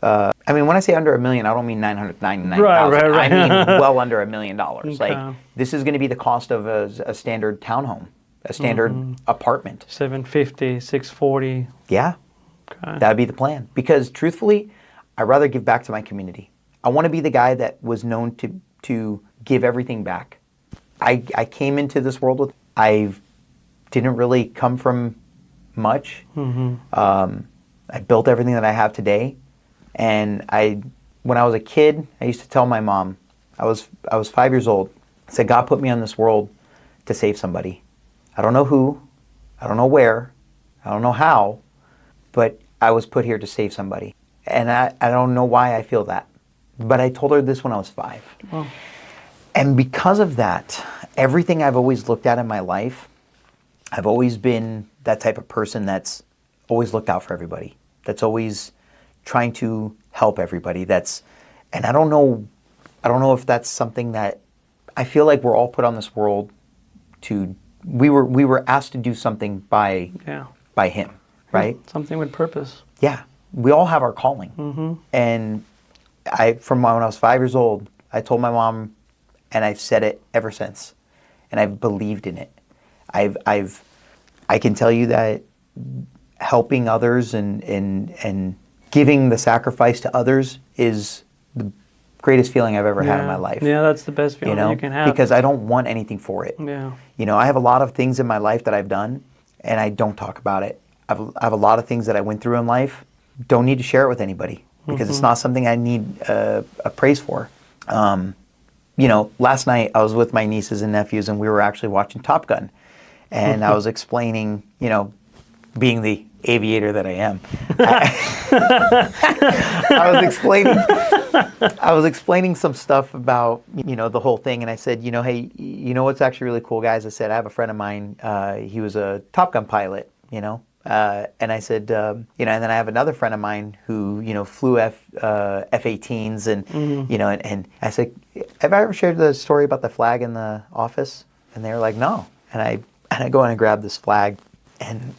I mean, when I say under $1 million, I don't mean $999,000. Right. I mean well under $1 million. Okay. Like, this is going to be the cost of a standard townhome, a standard apartment. 750, 640. Yeah, Okay. that would be the plan. Because truthfully, I'd rather give back to my community. I want to be the guy that was known to give everything back. I came into this world with, I didn't really come from much. I built everything that I have today. And when I was a kid, I used to tell my mom, I was 5 years old. I said, God put me on this world to save somebody. I don't know who, I don't know where, I don't know how, but I was put here to save somebody. And I don't know why I feel that. But I told her this when I was 5. Oh. And because of that, everything I've always looked at in my life, I've always been that type of person that's always looked out for everybody, that's always trying to help everybody. And I don't know if that's something that I feel like we're all put on this world to. We were asked to do something by him, right? Something with purpose. Yeah, we all have our calling. And from when I was 5 years old, I told my mom, and I've said it ever since, and I've believed in it. I can tell you that helping others and giving the sacrifice to others is the greatest feeling I've ever had in my life. Yeah, that's the best feeling you can have. Because I don't want anything for it. Yeah. I have a lot of things in my life that I've done, and I don't talk about it. I have a lot of things that I went through in life. Don't need to share it with anybody because it's not something I need a praise for. Last night I was with my nieces and nephews, and we were actually watching Top Gun, and I was explaining, being the aviator that I am, I was explaining some stuff about, the whole thing. And I said, hey, what's actually really cool, guys? I said, I have a friend of mine, he was a Top Gun pilot, and I said, and then I have another friend of mine who, flew F-18s and I said, have I ever shared the story about the flag in the office? And they were like, no. And I go in and grab this flag, and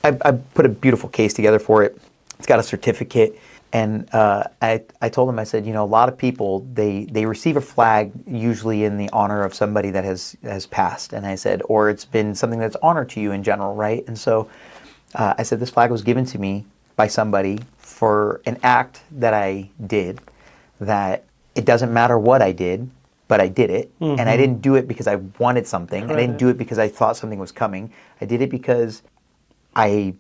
I put a beautiful case together for it. It's got a certificate. And I told them, I said, a lot of people, they receive a flag usually in the honor of somebody that has passed. And I said, or it's been something that's honor to you in general, right? And so I said, this flag was given to me by somebody for an act that I did, that it doesn't matter what I did, but I did it. And I didn't do it because I wanted something. Right. I didn't do it because I thought something was coming. I did it because I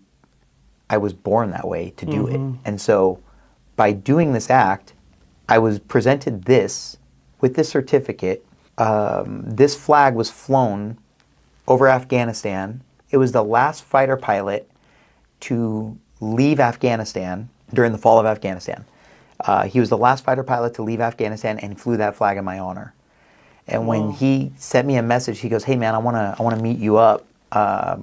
was born that way to do it. And so by doing this act, I was presented this with this certificate. This flag was flown over Afghanistan. It was the last fighter pilot to leave Afghanistan during the fall of Afghanistan. He was the last fighter pilot to leave Afghanistan and flew that flag in my honor. And when he sent me a message, he goes, hey man, I wanna meet you up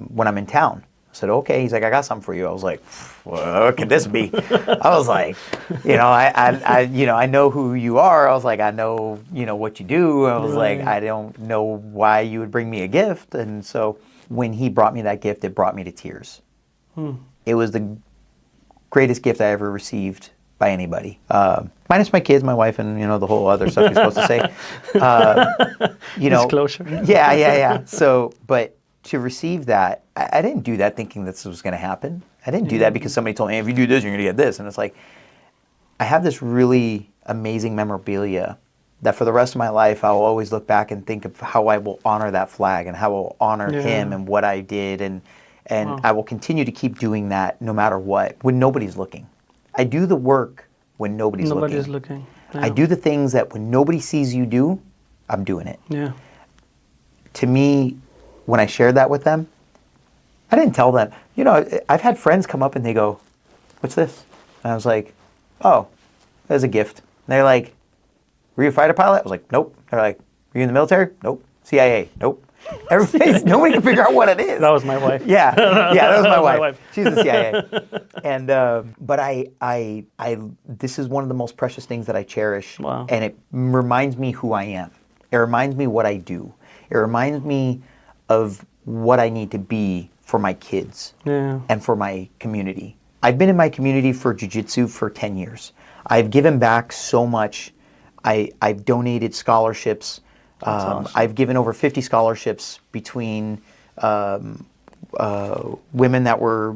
when I'm in town. I said, okay. He's like, I got something for you. I was like, what could this be? I was like, I know who you are. I was like, I know, what you do. I was like, I don't know why you would bring me a gift. And so when he brought me that gift, it brought me to tears. It was the greatest gift I ever received by anybody. Minus my kids, my wife, and, the whole other stuff you're supposed to say. Disclosure. Yeah. So, but to receive that, I didn't do that thinking this was going to happen. I didn't do that because somebody told me, hey, if you do this, you're going to get this. And it's like, I have this really amazing memorabilia that for the rest of my life, I will always look back and think of how I will honor that flag and how I will honor him and what I did. And I will continue to keep doing that no matter what, when nobody's looking. I do the work when nobody's looking. Yeah. I do the things that when nobody sees you do, I'm doing it. Yeah. To me, when I shared that with them, I didn't tell them. I've had friends come up and they go, what's this? And I was like, oh, as a gift. And they're like, were you a fighter pilot? I was like, nope. They're like, were you in the military? Nope. CIA? Nope. Nobody can figure out what it is. That was my wife. Yeah, that was my wife. She's the CIA. And but this is one of the most precious things that I cherish. Wow. And it reminds me who I am. It reminds me what I do. It reminds me of what I need to be for my kids and for my community. I've been in my community for jiu-jitsu for 10 years. I've given back so much. I've donated scholarships. Awesome. I've given over 50 scholarships between women that were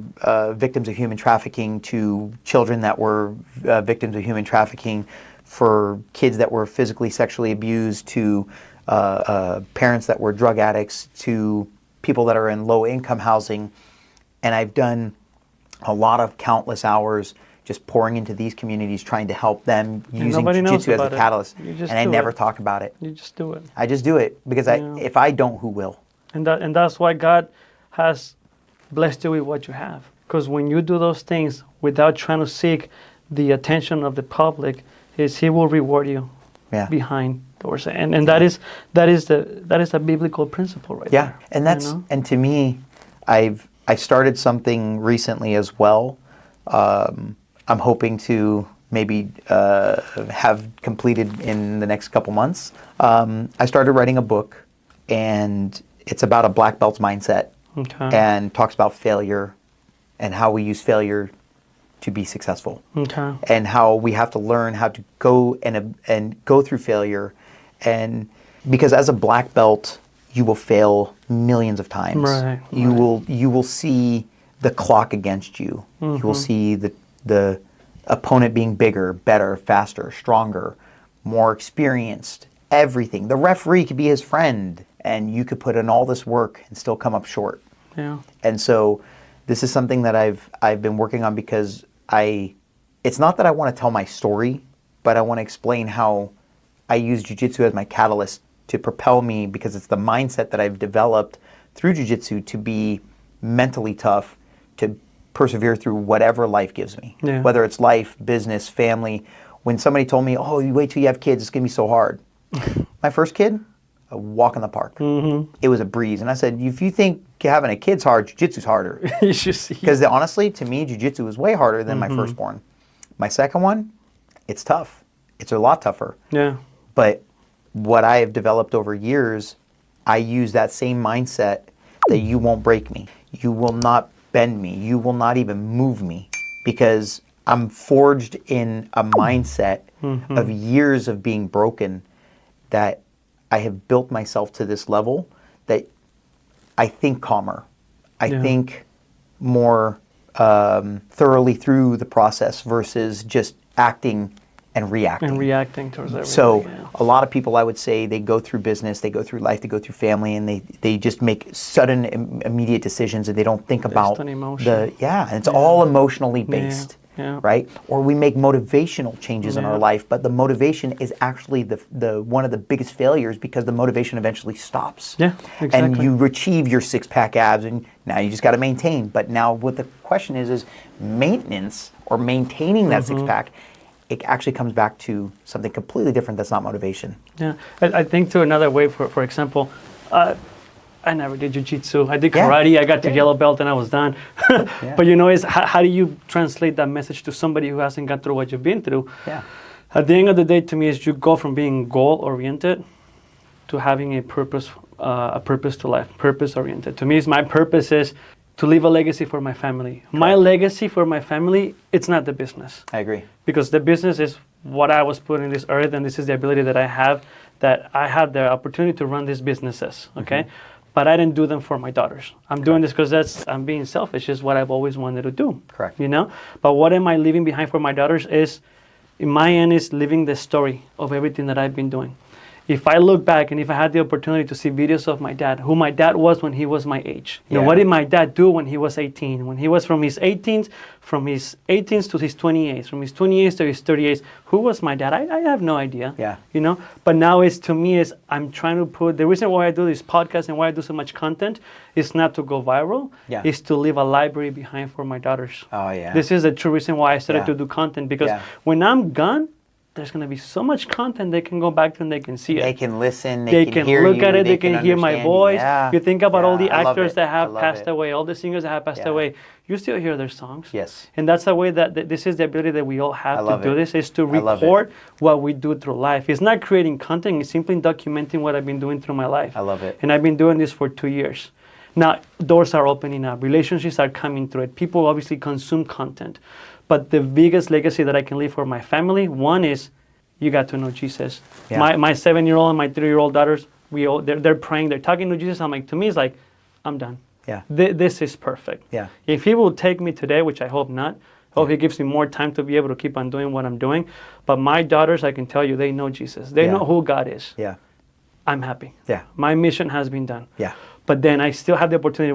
victims of human trafficking to children that were victims of human trafficking, for kids that were physically, sexually abused, to parents that were drug addicts, to people that are in low-income housing. And I've done a lot of countless hours just pouring into these communities, trying to help them, using jiu-jitsu as a catalyst. And I never talk about it. You just do it. I just do it because if I don't, who will? And that's why God has blessed you with what you have. Because when you do those things without trying to seek the attention of the public, He will reward you behind doors. And that is a biblical principle right there. Yeah, and that's and to me, I started something recently as well. I'm hoping to maybe have completed in the next couple months. I started writing a book, and it's about a black belt's mindset, and talks about failure and how we use failure to be successful, and how we have to learn how to go and go through failure, and because as a black belt, you will fail millions of times. Right. You will see the clock against you. You will see the opponent being bigger, better, faster, stronger, more experienced, everything. The referee could be his friend, and you could put in all this work and still come up short. Yeah. And so this is something that I've been working on, because it's not that I want to tell my story, but I want to explain how I use jiu-jitsu as my catalyst to propel me, because it's the mindset that I've developed through jiu-jitsu to be mentally tough, to persevere through whatever life gives me, whether it's life, business, family. When somebody told me, oh, you wait till you have kids, it's going to be so hard. My first kid, a walk in the park. It was a breeze. And I said, if you think having a kid's hard, jiu-jitsu's harder. You should see. Because honestly, to me, jiu-jitsu was way harder than my firstborn. My second one, it's tough. It's a lot tougher. Yeah. But what I have developed over years, I use that same mindset that you won't break me. You will not bend me. You will not even move me, because I'm forged in a mindset of years of being broken, that I have built myself to this level that I think calmer. I think more thoroughly through the process versus just acting and reacting. And reacting towards everything. So a lot of people, I would say, they go through business, they go through life, they go through family, and they just make sudden, immediate decisions, and they don't think about and it's all emotionally based. Right? Or we make motivational changes in our life, but the motivation is actually the one of the biggest failures, because the motivation eventually stops. Yeah, exactly. And you achieve your six-pack abs, and now you just got to maintain. But now what the question is maintenance, or maintaining that six-pack. It actually comes back to something completely different that's not motivation. Yeah, I think to another way, for example, I never did jiu-jitsu. I did karate. I got to yellow belt and I was done. But is how do you translate that message to somebody who hasn't gone through what you've been through? Yeah. At the end of the day, to me, is you go from being goal-oriented to having a purpose to life, purpose-oriented. To me, my purpose is to leave a legacy for my family. Correct. My legacy for my family, it's not the business. I agree. Because the business is what I was put in this earth, and this is the ability that I have the opportunity to run these businesses, okay? But I didn't do them for my daughters. I'm doing this because I'm being selfish. It's what I've always wanted to do. Correct. But what am I leaving behind for my daughters is, in my end, is living the story of everything that I've been doing. If I look back and if I had the opportunity to see videos of my dad, who my dad was when he was my age, what did my dad do when he was 18? When he was from his 18s to his 28s, from his 28s to his 38s, who was my dad? I have no idea. Yeah. But now I'm trying to put, the reason why I do this podcast and why I do so much content is not to go viral, is to leave a library behind for my daughters. Oh yeah. This is the true reason why I started to do content, because when I'm gone, there's going to be so much content they can go back to and they can see it. They can listen, they can hear look you, at it, they can hear my voice. Yeah. You think about all the actors that have love passed it. away, all the singers that have passed away, you still hear their songs. Yes. And that's the way that this is the ability that we all have to do this, is to record what we do through life. It's not creating content, it's simply documenting what I've been doing through my life. I love it. And I've been doing this for 2 years. Now, doors are opening up, relationships are coming through it. People obviously consume content. But the biggest legacy that I can leave for my family, one is, you got to know Jesus. Yeah. My 7-year-old and my 3-year-old daughters, they're praying, they're talking to Jesus. I'm like, to me, it's like, I'm done. Yeah. This is perfect. Yeah. If he will take me today, which I hope not, I hope he gives me more time to be able to keep on doing what I'm doing. But my daughters, I can tell you, they know Jesus. They know who God is. Yeah. I'm happy. Yeah. My mission has been done. Yeah. But then I still have the opportunity,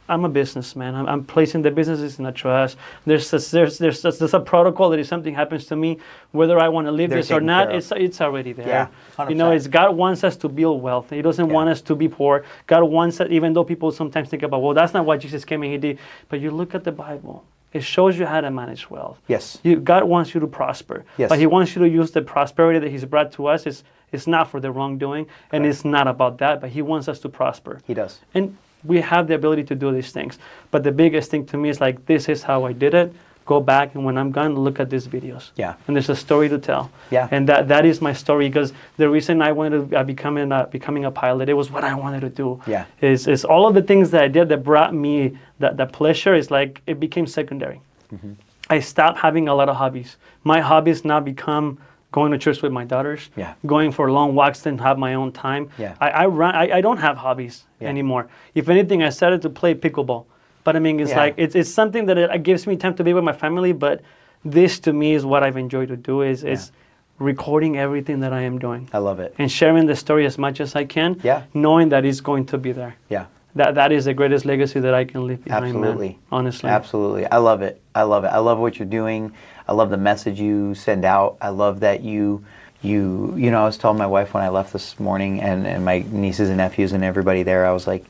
I'm a businessman. I'm placing the businesses in a trust. There's a protocol that if something happens to me, whether I want to leave this or not, it's already there. Yeah, 100%. You know, God wants us to build wealth. He doesn't want us to be poor. God wants us, even though people sometimes think about, that's not what Jesus came and he did. But you look at the Bible. It shows you how to manage wealth. Yes. God wants you to prosper. Yes. But he wants you to use the prosperity that he's brought to us. It's not for the wrongdoing. And it's not about that. But he wants us to prosper. He does. And we have the ability to do these things. But the biggest thing to me is like, this is how I did it. Go back, and when I'm gone, look at these videos. Yeah. And there's a story to tell. Yeah. And that is my story, because the reason I wanted to becoming a pilot, it was what I wanted to do. Yeah. Is all of the things that I did that brought me that pleasure, is like, it became secondary. Mm-hmm. I stopped having a lot of hobbies. My hobbies now become going to church with my daughters, going for long walks and have my own time. Yeah. I don't have hobbies anymore. If anything, I started to play pickleball. But I mean, it's like, it's something that it gives me time to be with my family, but this to me is what I've enjoyed to do, is recording everything that I am doing. I love it. And sharing the story as much as I can, knowing that it's going to be there. Yeah. That is the greatest legacy that I can leave behind. Absolutely. Man, honestly. Absolutely. I love it. I love it. I love what you're doing. I love the message you send out. I love that you know, I was telling my wife when I left this morning, and my nieces and nephews and everybody there, I was like,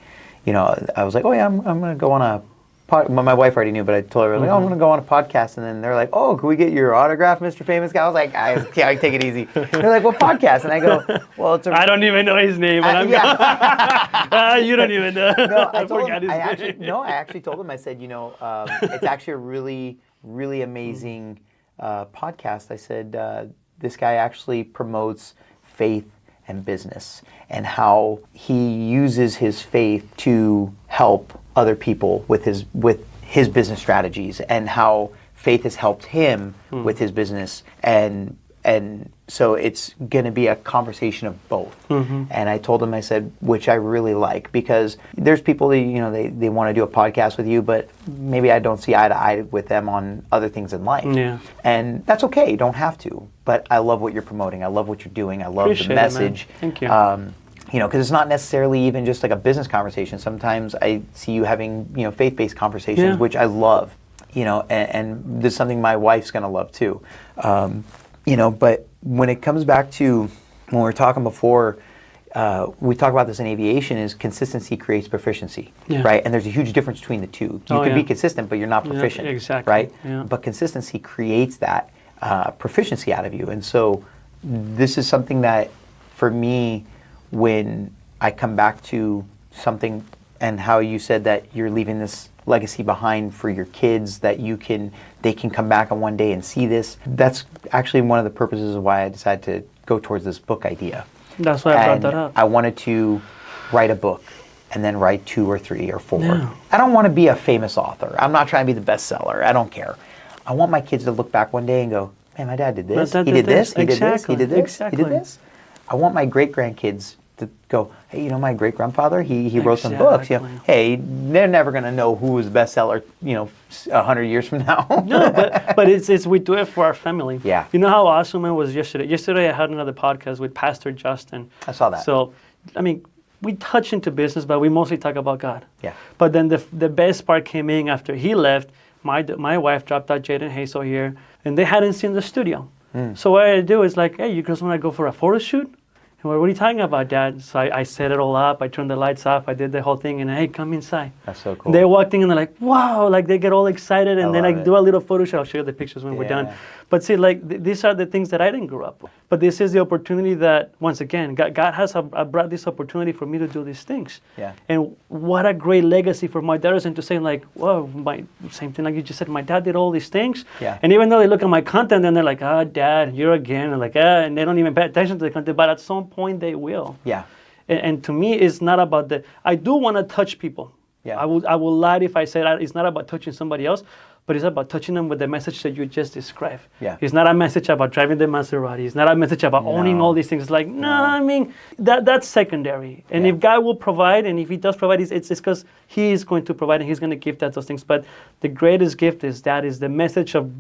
oh yeah, I'm going to go on a my wife already knew, but I told her, like, I'm going to go on a podcast. And then they're like, oh, can we get your autograph, Mr. Famous Guy? I was like, I take it easy. They're like, what podcast? And I go, well, it's I don't even know his name. You don't even know. No, I actually told him, I said, it's actually a really, really amazing podcast. I said, this guy actually promotes faith and business, and how he uses his faith to help other people with his business strategies, and how faith has helped him with his business, and so it's going to be a conversation of both. Mm-hmm. And I told him, I said, which I really like, because there's people that they want to do a podcast with you, but maybe I don't see eye to eye with them on other things in life. Yeah. And that's okay. You don't have to. But I love what you're promoting. I love what you're doing. I love the message. Thank you. Because it's not necessarily even just like a business conversation. Sometimes I see you having, faith-based conversations, which I love. And this is something my wife's going to love too. But when it comes back to when we were talking before, we talk about this in aviation, is consistency creates proficiency, right? And there's a huge difference between the two. You can be consistent, but you're not proficient, right? Yeah. But consistency creates that proficiency out of you. And so this is something that, for me, when I come back to something, and how you said that you're leaving this legacy behind for your kids, that they can come back on one day and see this. That's actually one of the purposes of why I decided to go towards this book idea. That's why I brought that up. I wanted to write a book, and then write 2 or 3 or 4. Yeah. I don't want to be a famous author. I'm not trying to be the bestseller. I don't care. I want my kids to look back one day and go, man, my dad did this. He did this. He did this. He did this. He did this. I want my great-grandkids to go, hey, my great-grandfather, he wrote some books. Hey, they're never going to know who was the bestseller, 100 years from now. No, but it's we do it for our family. Yeah. You know how awesome it was yesterday? Yesterday I had another podcast with Pastor Justin. I saw that. So, we touch into business, but we mostly talk about God. Yeah. But then the best part came in after he left. My wife dropped out Jade and Hazel here, and they hadn't seen the studio. So what I do is like, hey, you guys want to go for a photo shoot? What are you talking about, Dad? So I set it all up. I turned the lights off. I did the whole thing, and hey, come inside. That's so cool. They walked in and they're like, wow, like they get all excited, and then I do a little photo shoot. I'll show you the pictures when we're done. But see, like these are the things that I didn't grow up with. But this is the opportunity that, once again, God has brought this opportunity for me to do these things. Yeah. And what a great legacy for my daughters, and to say like, whoa, same thing like you just said, my dad did all these things. Yeah. And even though they look at my content and they're like, oh, Dad, you're again, and like, and they don't even pay attention to the content, but at some point they will. Yeah. And to me, it's not about I do want to touch people. Yeah. I will lie if I say that it's not about touching somebody else, but it's about touching them with the message that you just described. Yeah. It's not a message about driving the Maserati. It's not a message about owning all these things. It's like, I mean, that's secondary. And if God will provide, and if He does provide, it's because He is going to provide and He's going to give that those things. But the greatest gift is the message of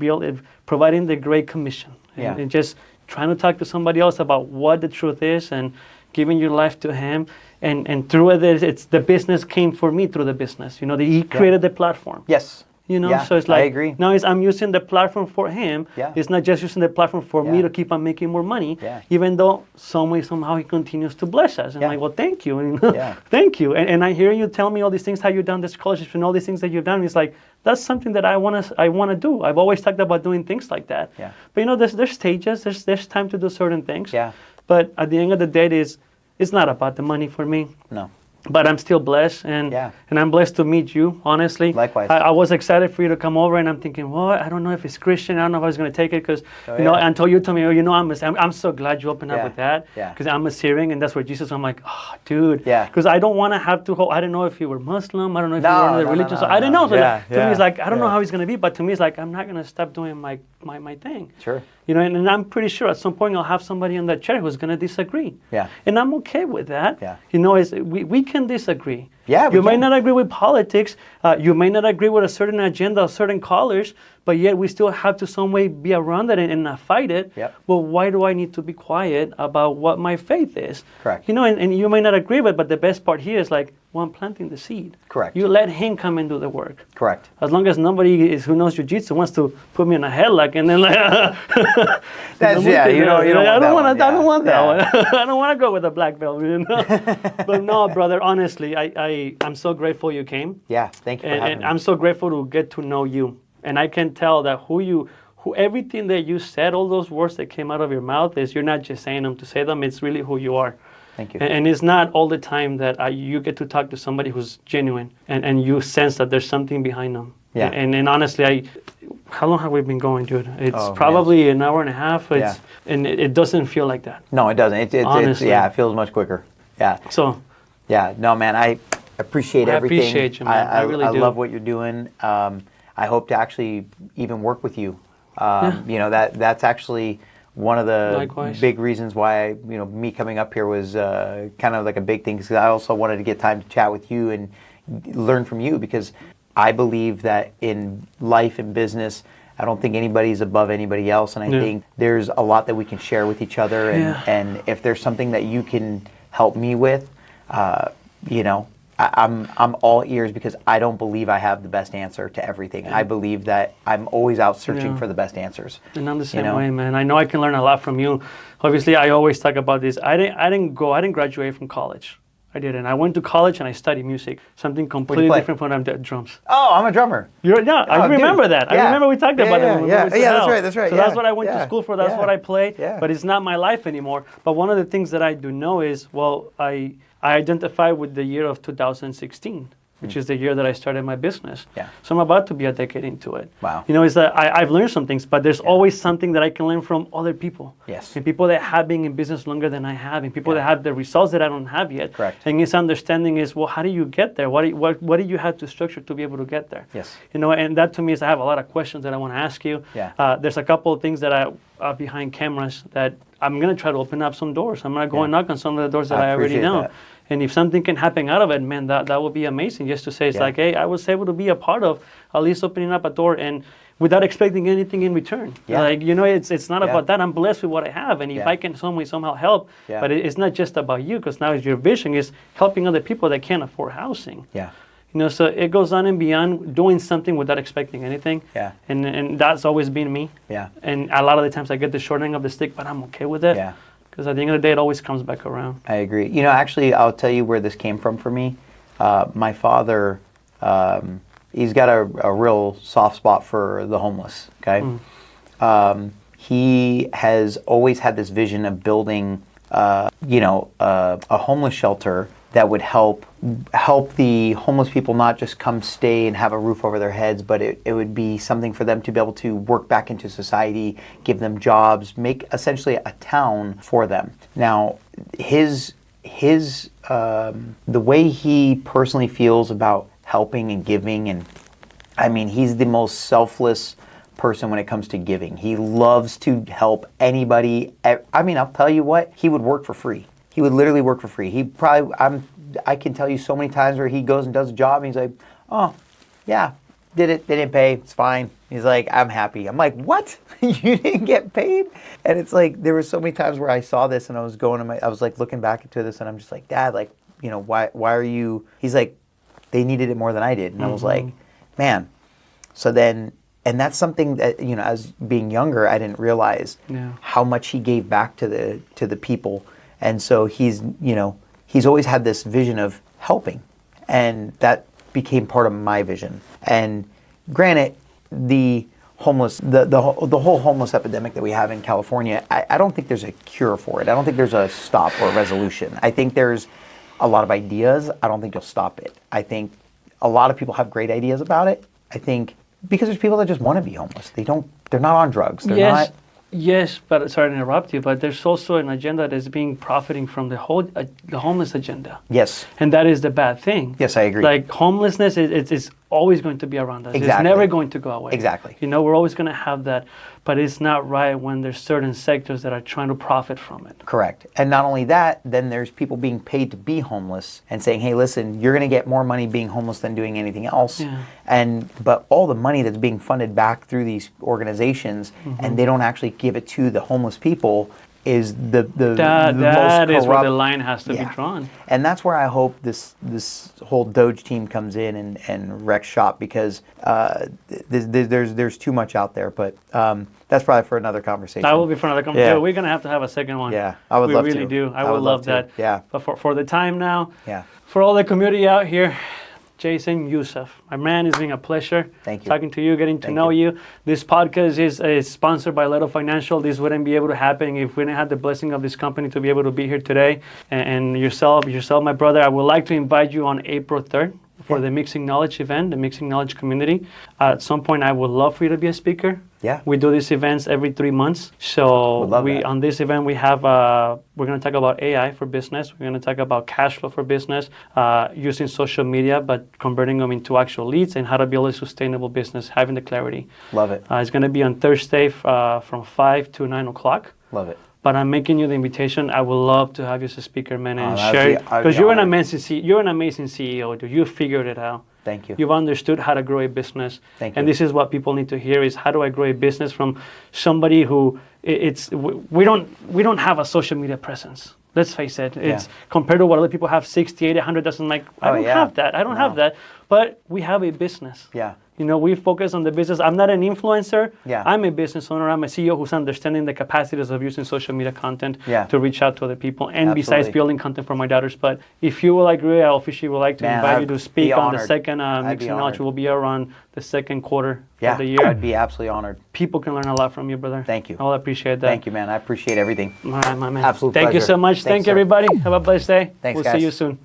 providing the Great Commission. And just trying to talk to somebody else about what the truth is and giving your life to Him. And through it, it's the business came for me through the business. You know, He created the platform. Yes. You know, so it's like, I agree. now I'm using the platform for Him. Yeah. It's not just using the platform for me to keep on making more money, even though somehow He continues to bless us. And I'm like, well, thank you. And, thank you. And I hear you tell me all these things, how you've done the scholarships and all these things that you've done. It's like, that's something that I want to do. I've always talked about doing things like that. Yeah. But, you know, there's stages. There's time to do certain things. Yeah. But at the end of the day, it's not about the money for me. No. But I'm still blessed, and I'm blessed to meet you, honestly. Likewise. I was excited for you to come over, and I'm thinking, well, I don't know if it's Christian. I don't know if I was going to take it, because, you know, until you told me, I'm so glad you opened up with that, because I'm a Syrian, and that's where Jesus, I'm like, oh, dude. Yeah. Because I don't want to have to I don't know if you were Muslim. I don't know if you were in the religion. So I didn't know. So to me, it's like, I don't know how he's going to be, but to me, it's like, I'm not going to stop doing my thing. Sure. You know, and I'm pretty sure at some point I'll have somebody in that chair who's going to disagree. Yeah. And I'm okay with that. Yeah. You know, we can disagree. Yeah. You may not agree with politics. You may not agree with a certain agenda, certain colors, but yet we still have to some way be around it and not fight it. Yep. Well, why do I need to be quiet about what my faith is? Correct. You know, and you may not agree with it, but the best part here is like, well, I'm planting the seed. Correct. You let Him come and do the work. Correct. As long as nobody who knows Jiu-Jitsu wants to put me in a headlock and then like, that's you don't I don't want that. Yeah. I don't want to go with a black belt. You know? But no, brother. Honestly, I'm so grateful you came. Yeah. Thank you for having me. I'm so grateful to get to know you, and I can tell that everything that you said, all those words that came out of your mouth, is you're not just saying them to say them. It's really who you are. Thank you. And it's not all the time that you get to talk to somebody who's genuine and you sense that there's something behind them. Yeah. And honestly, how long have we been going, dude? It's probably an hour and a half. And it doesn't feel like that. No, it doesn't. Honestly. It feels much quicker. Yeah. So. Yeah. No, man, I appreciate everything. I appreciate you, man. I really do. I love what you're doing. I hope to actually even work with you. You know, that's actually one of the big reasons why me coming up here was kind of like a big thing, because I also wanted to get time to chat with you and learn from you, because I believe that in life and business, I don't think anybody's above anybody else, and I think there's a lot that we can share with each other, and if there's something that you can help me with, I'm all ears, because I don't believe I have the best answer to everything. I believe that I'm always out searching for the best answers. And I'm the same way, man. I know I can learn a lot from you. Obviously, I always talk about this. I didn't graduate from college. I didn't. I went to college and I studied music, something completely different from what I'm drums. Oh, I'm a drummer. I remember that. I remember we talked about it. That's right. So that's what I went to school for. That's what I play. Yeah. But it's not my life anymore. But one of the things that I do know is, I identify with the year of 2016, which is the year that I started my business. Yeah. So I'm about to be a decade into it. Wow. You know, it's that I've learned some things, but there's always something that I can learn from other people. Yes. And people that have been in business longer than I have, and people that have the results that I don't have yet. Correct. And his understanding is, well, how do you get there? What do you have to structure to be able to get there? Yes. You know, and that to me is, I have a lot of questions that I want to ask you. Yeah. There's a couple of things that are behind cameras that I'm going to try to open up some doors. I'm going to go and knock on some of the doors that I already know. That. And if something can happen out of it, man, that would be amazing. Just to say, it's like, hey, I was able to be a part of at least opening up a door, and without expecting anything in return. Yeah. Like, you know, it's not about that. I'm blessed with what I have, and if I can somehow help, but it's not just about you, because now your vision is helping other people that can't afford housing. Yeah. You know, so it goes on and beyond doing something without expecting anything. Yeah. And that's always been me. Yeah. And a lot of the times I get the short end of the stick, but I'm okay with it. Yeah. Because at the end of the day, it always comes back around. I agree. You know, actually, I'll tell you where this came from for me. My father, he's got a real soft spot for the homeless, okay? He has always had this vision of building, a homeless shelter that would help the homeless people not just come stay and have a roof over their heads, but it would be something for them to be able to work back into society, give them jobs, make essentially a town for them. Now, the way he personally feels about helping and giving, and I mean, he's the most selfless person when it comes to giving. He loves to help anybody. I mean, I'll tell you what, he would work for free. He would literally work for free. I can tell you so many times where he goes and does a job and he's like, oh, yeah, did it. They didn't pay. It's fine. He's like, I'm happy. I'm like, what? You didn't get paid? And it's like, there were so many times where I saw this and I was like looking back into this and I'm just like, Dad, like, you know, why are you, he's like, they needed it more than I did. And I was like, man. So then, and that's something that, you know, as being younger, I didn't realize how much he gave back to the people. And so he's always had this vision of helping, and that became part of my vision. And granted, the whole homeless epidemic that we have in California, I don't think there's a cure for it. I don't think there's a stop or a resolution. I think there's a lot of ideas. I don't think you'll stop it. I think a lot of people have great ideas about it. I think because there's people that just want to be homeless. They're not on drugs. They're not. Yes, but sorry to interrupt you, but there's also an agenda that is being profiting from the homeless agenda. Yes. And that is the bad thing. Yes, I agree. Like homelessness is always going to be around us. Exactly. It's never going to go away. Exactly. You know, we're always going to have that, but it's not right when there's certain sectors that are trying to profit from it. Correct. And not only that, then there's people being paid to be homeless and saying, hey, listen, you're going to get more money being homeless than doing anything else. Yeah. But all the money that's being funded back through these organizations, and they don't actually give it to the homeless people, is the most corrupt. That is where the line has to be drawn. And that's where I hope this whole Doge team comes in and wrecks shop, because there's too much out there. But that's probably for another conversation. That will be for another conversation. Yeah. We're going to have a second one. Yeah, I would love to. We really do. I would love that. Yeah. But for the time now, for all the community out here, Jason Yousef, my man, it's been a pleasure talking to you, getting to know you. This podcast is sponsored by Leto Financial. This wouldn't be able to happen if we didn't have the blessing of this company to be able to be here today. And yourself, my brother, I would like to invite you on April 3rd for the Mixing Knowledge event, the Mixing Knowledge community. At some point, I would love for you to be a speaker. Yeah. We do these events every 3 months. So on this event, we have, we're going to talk about AI for business. We're going to talk about cash flow for business, using social media, but converting them into actual leads, and how to build a sustainable business, having the clarity. Love it. It's going to be on Thursday from 5 to 9 o'clock. Love it. But I'm making you the invitation. I would love to have you as a speaker, man, and share, because you're an amazing CEO, dude. You figured it out. Thank you. You've understood how to grow a business. Thank you. And this is what people need to hear: is how do I grow a business from somebody who we don't have a social media presence. Let's face it. It's compared to what other people have, 60, 80, 100,000. Like, I don't have that. I don't have that. But we have a business. Yeah. You know, we focus on the business. I'm not an influencer. Yeah. I'm a business owner. I'm a CEO who's understanding the capacities of using social media content to reach out to other people, and besides building content for my daughters. But if you will agree, I officially would like to invite you to speak on the second Mixing Knowledge. Will be around the second quarter of the year. I'd be absolutely honored. People can learn a lot from you, brother. Thank you. I'll appreciate that. Thank you, man. I appreciate everything. All right, my man. Absolute Thank pleasure. you so much. Thank you, everybody. Have a blessed day. Thanks, we'll guys. see you soon.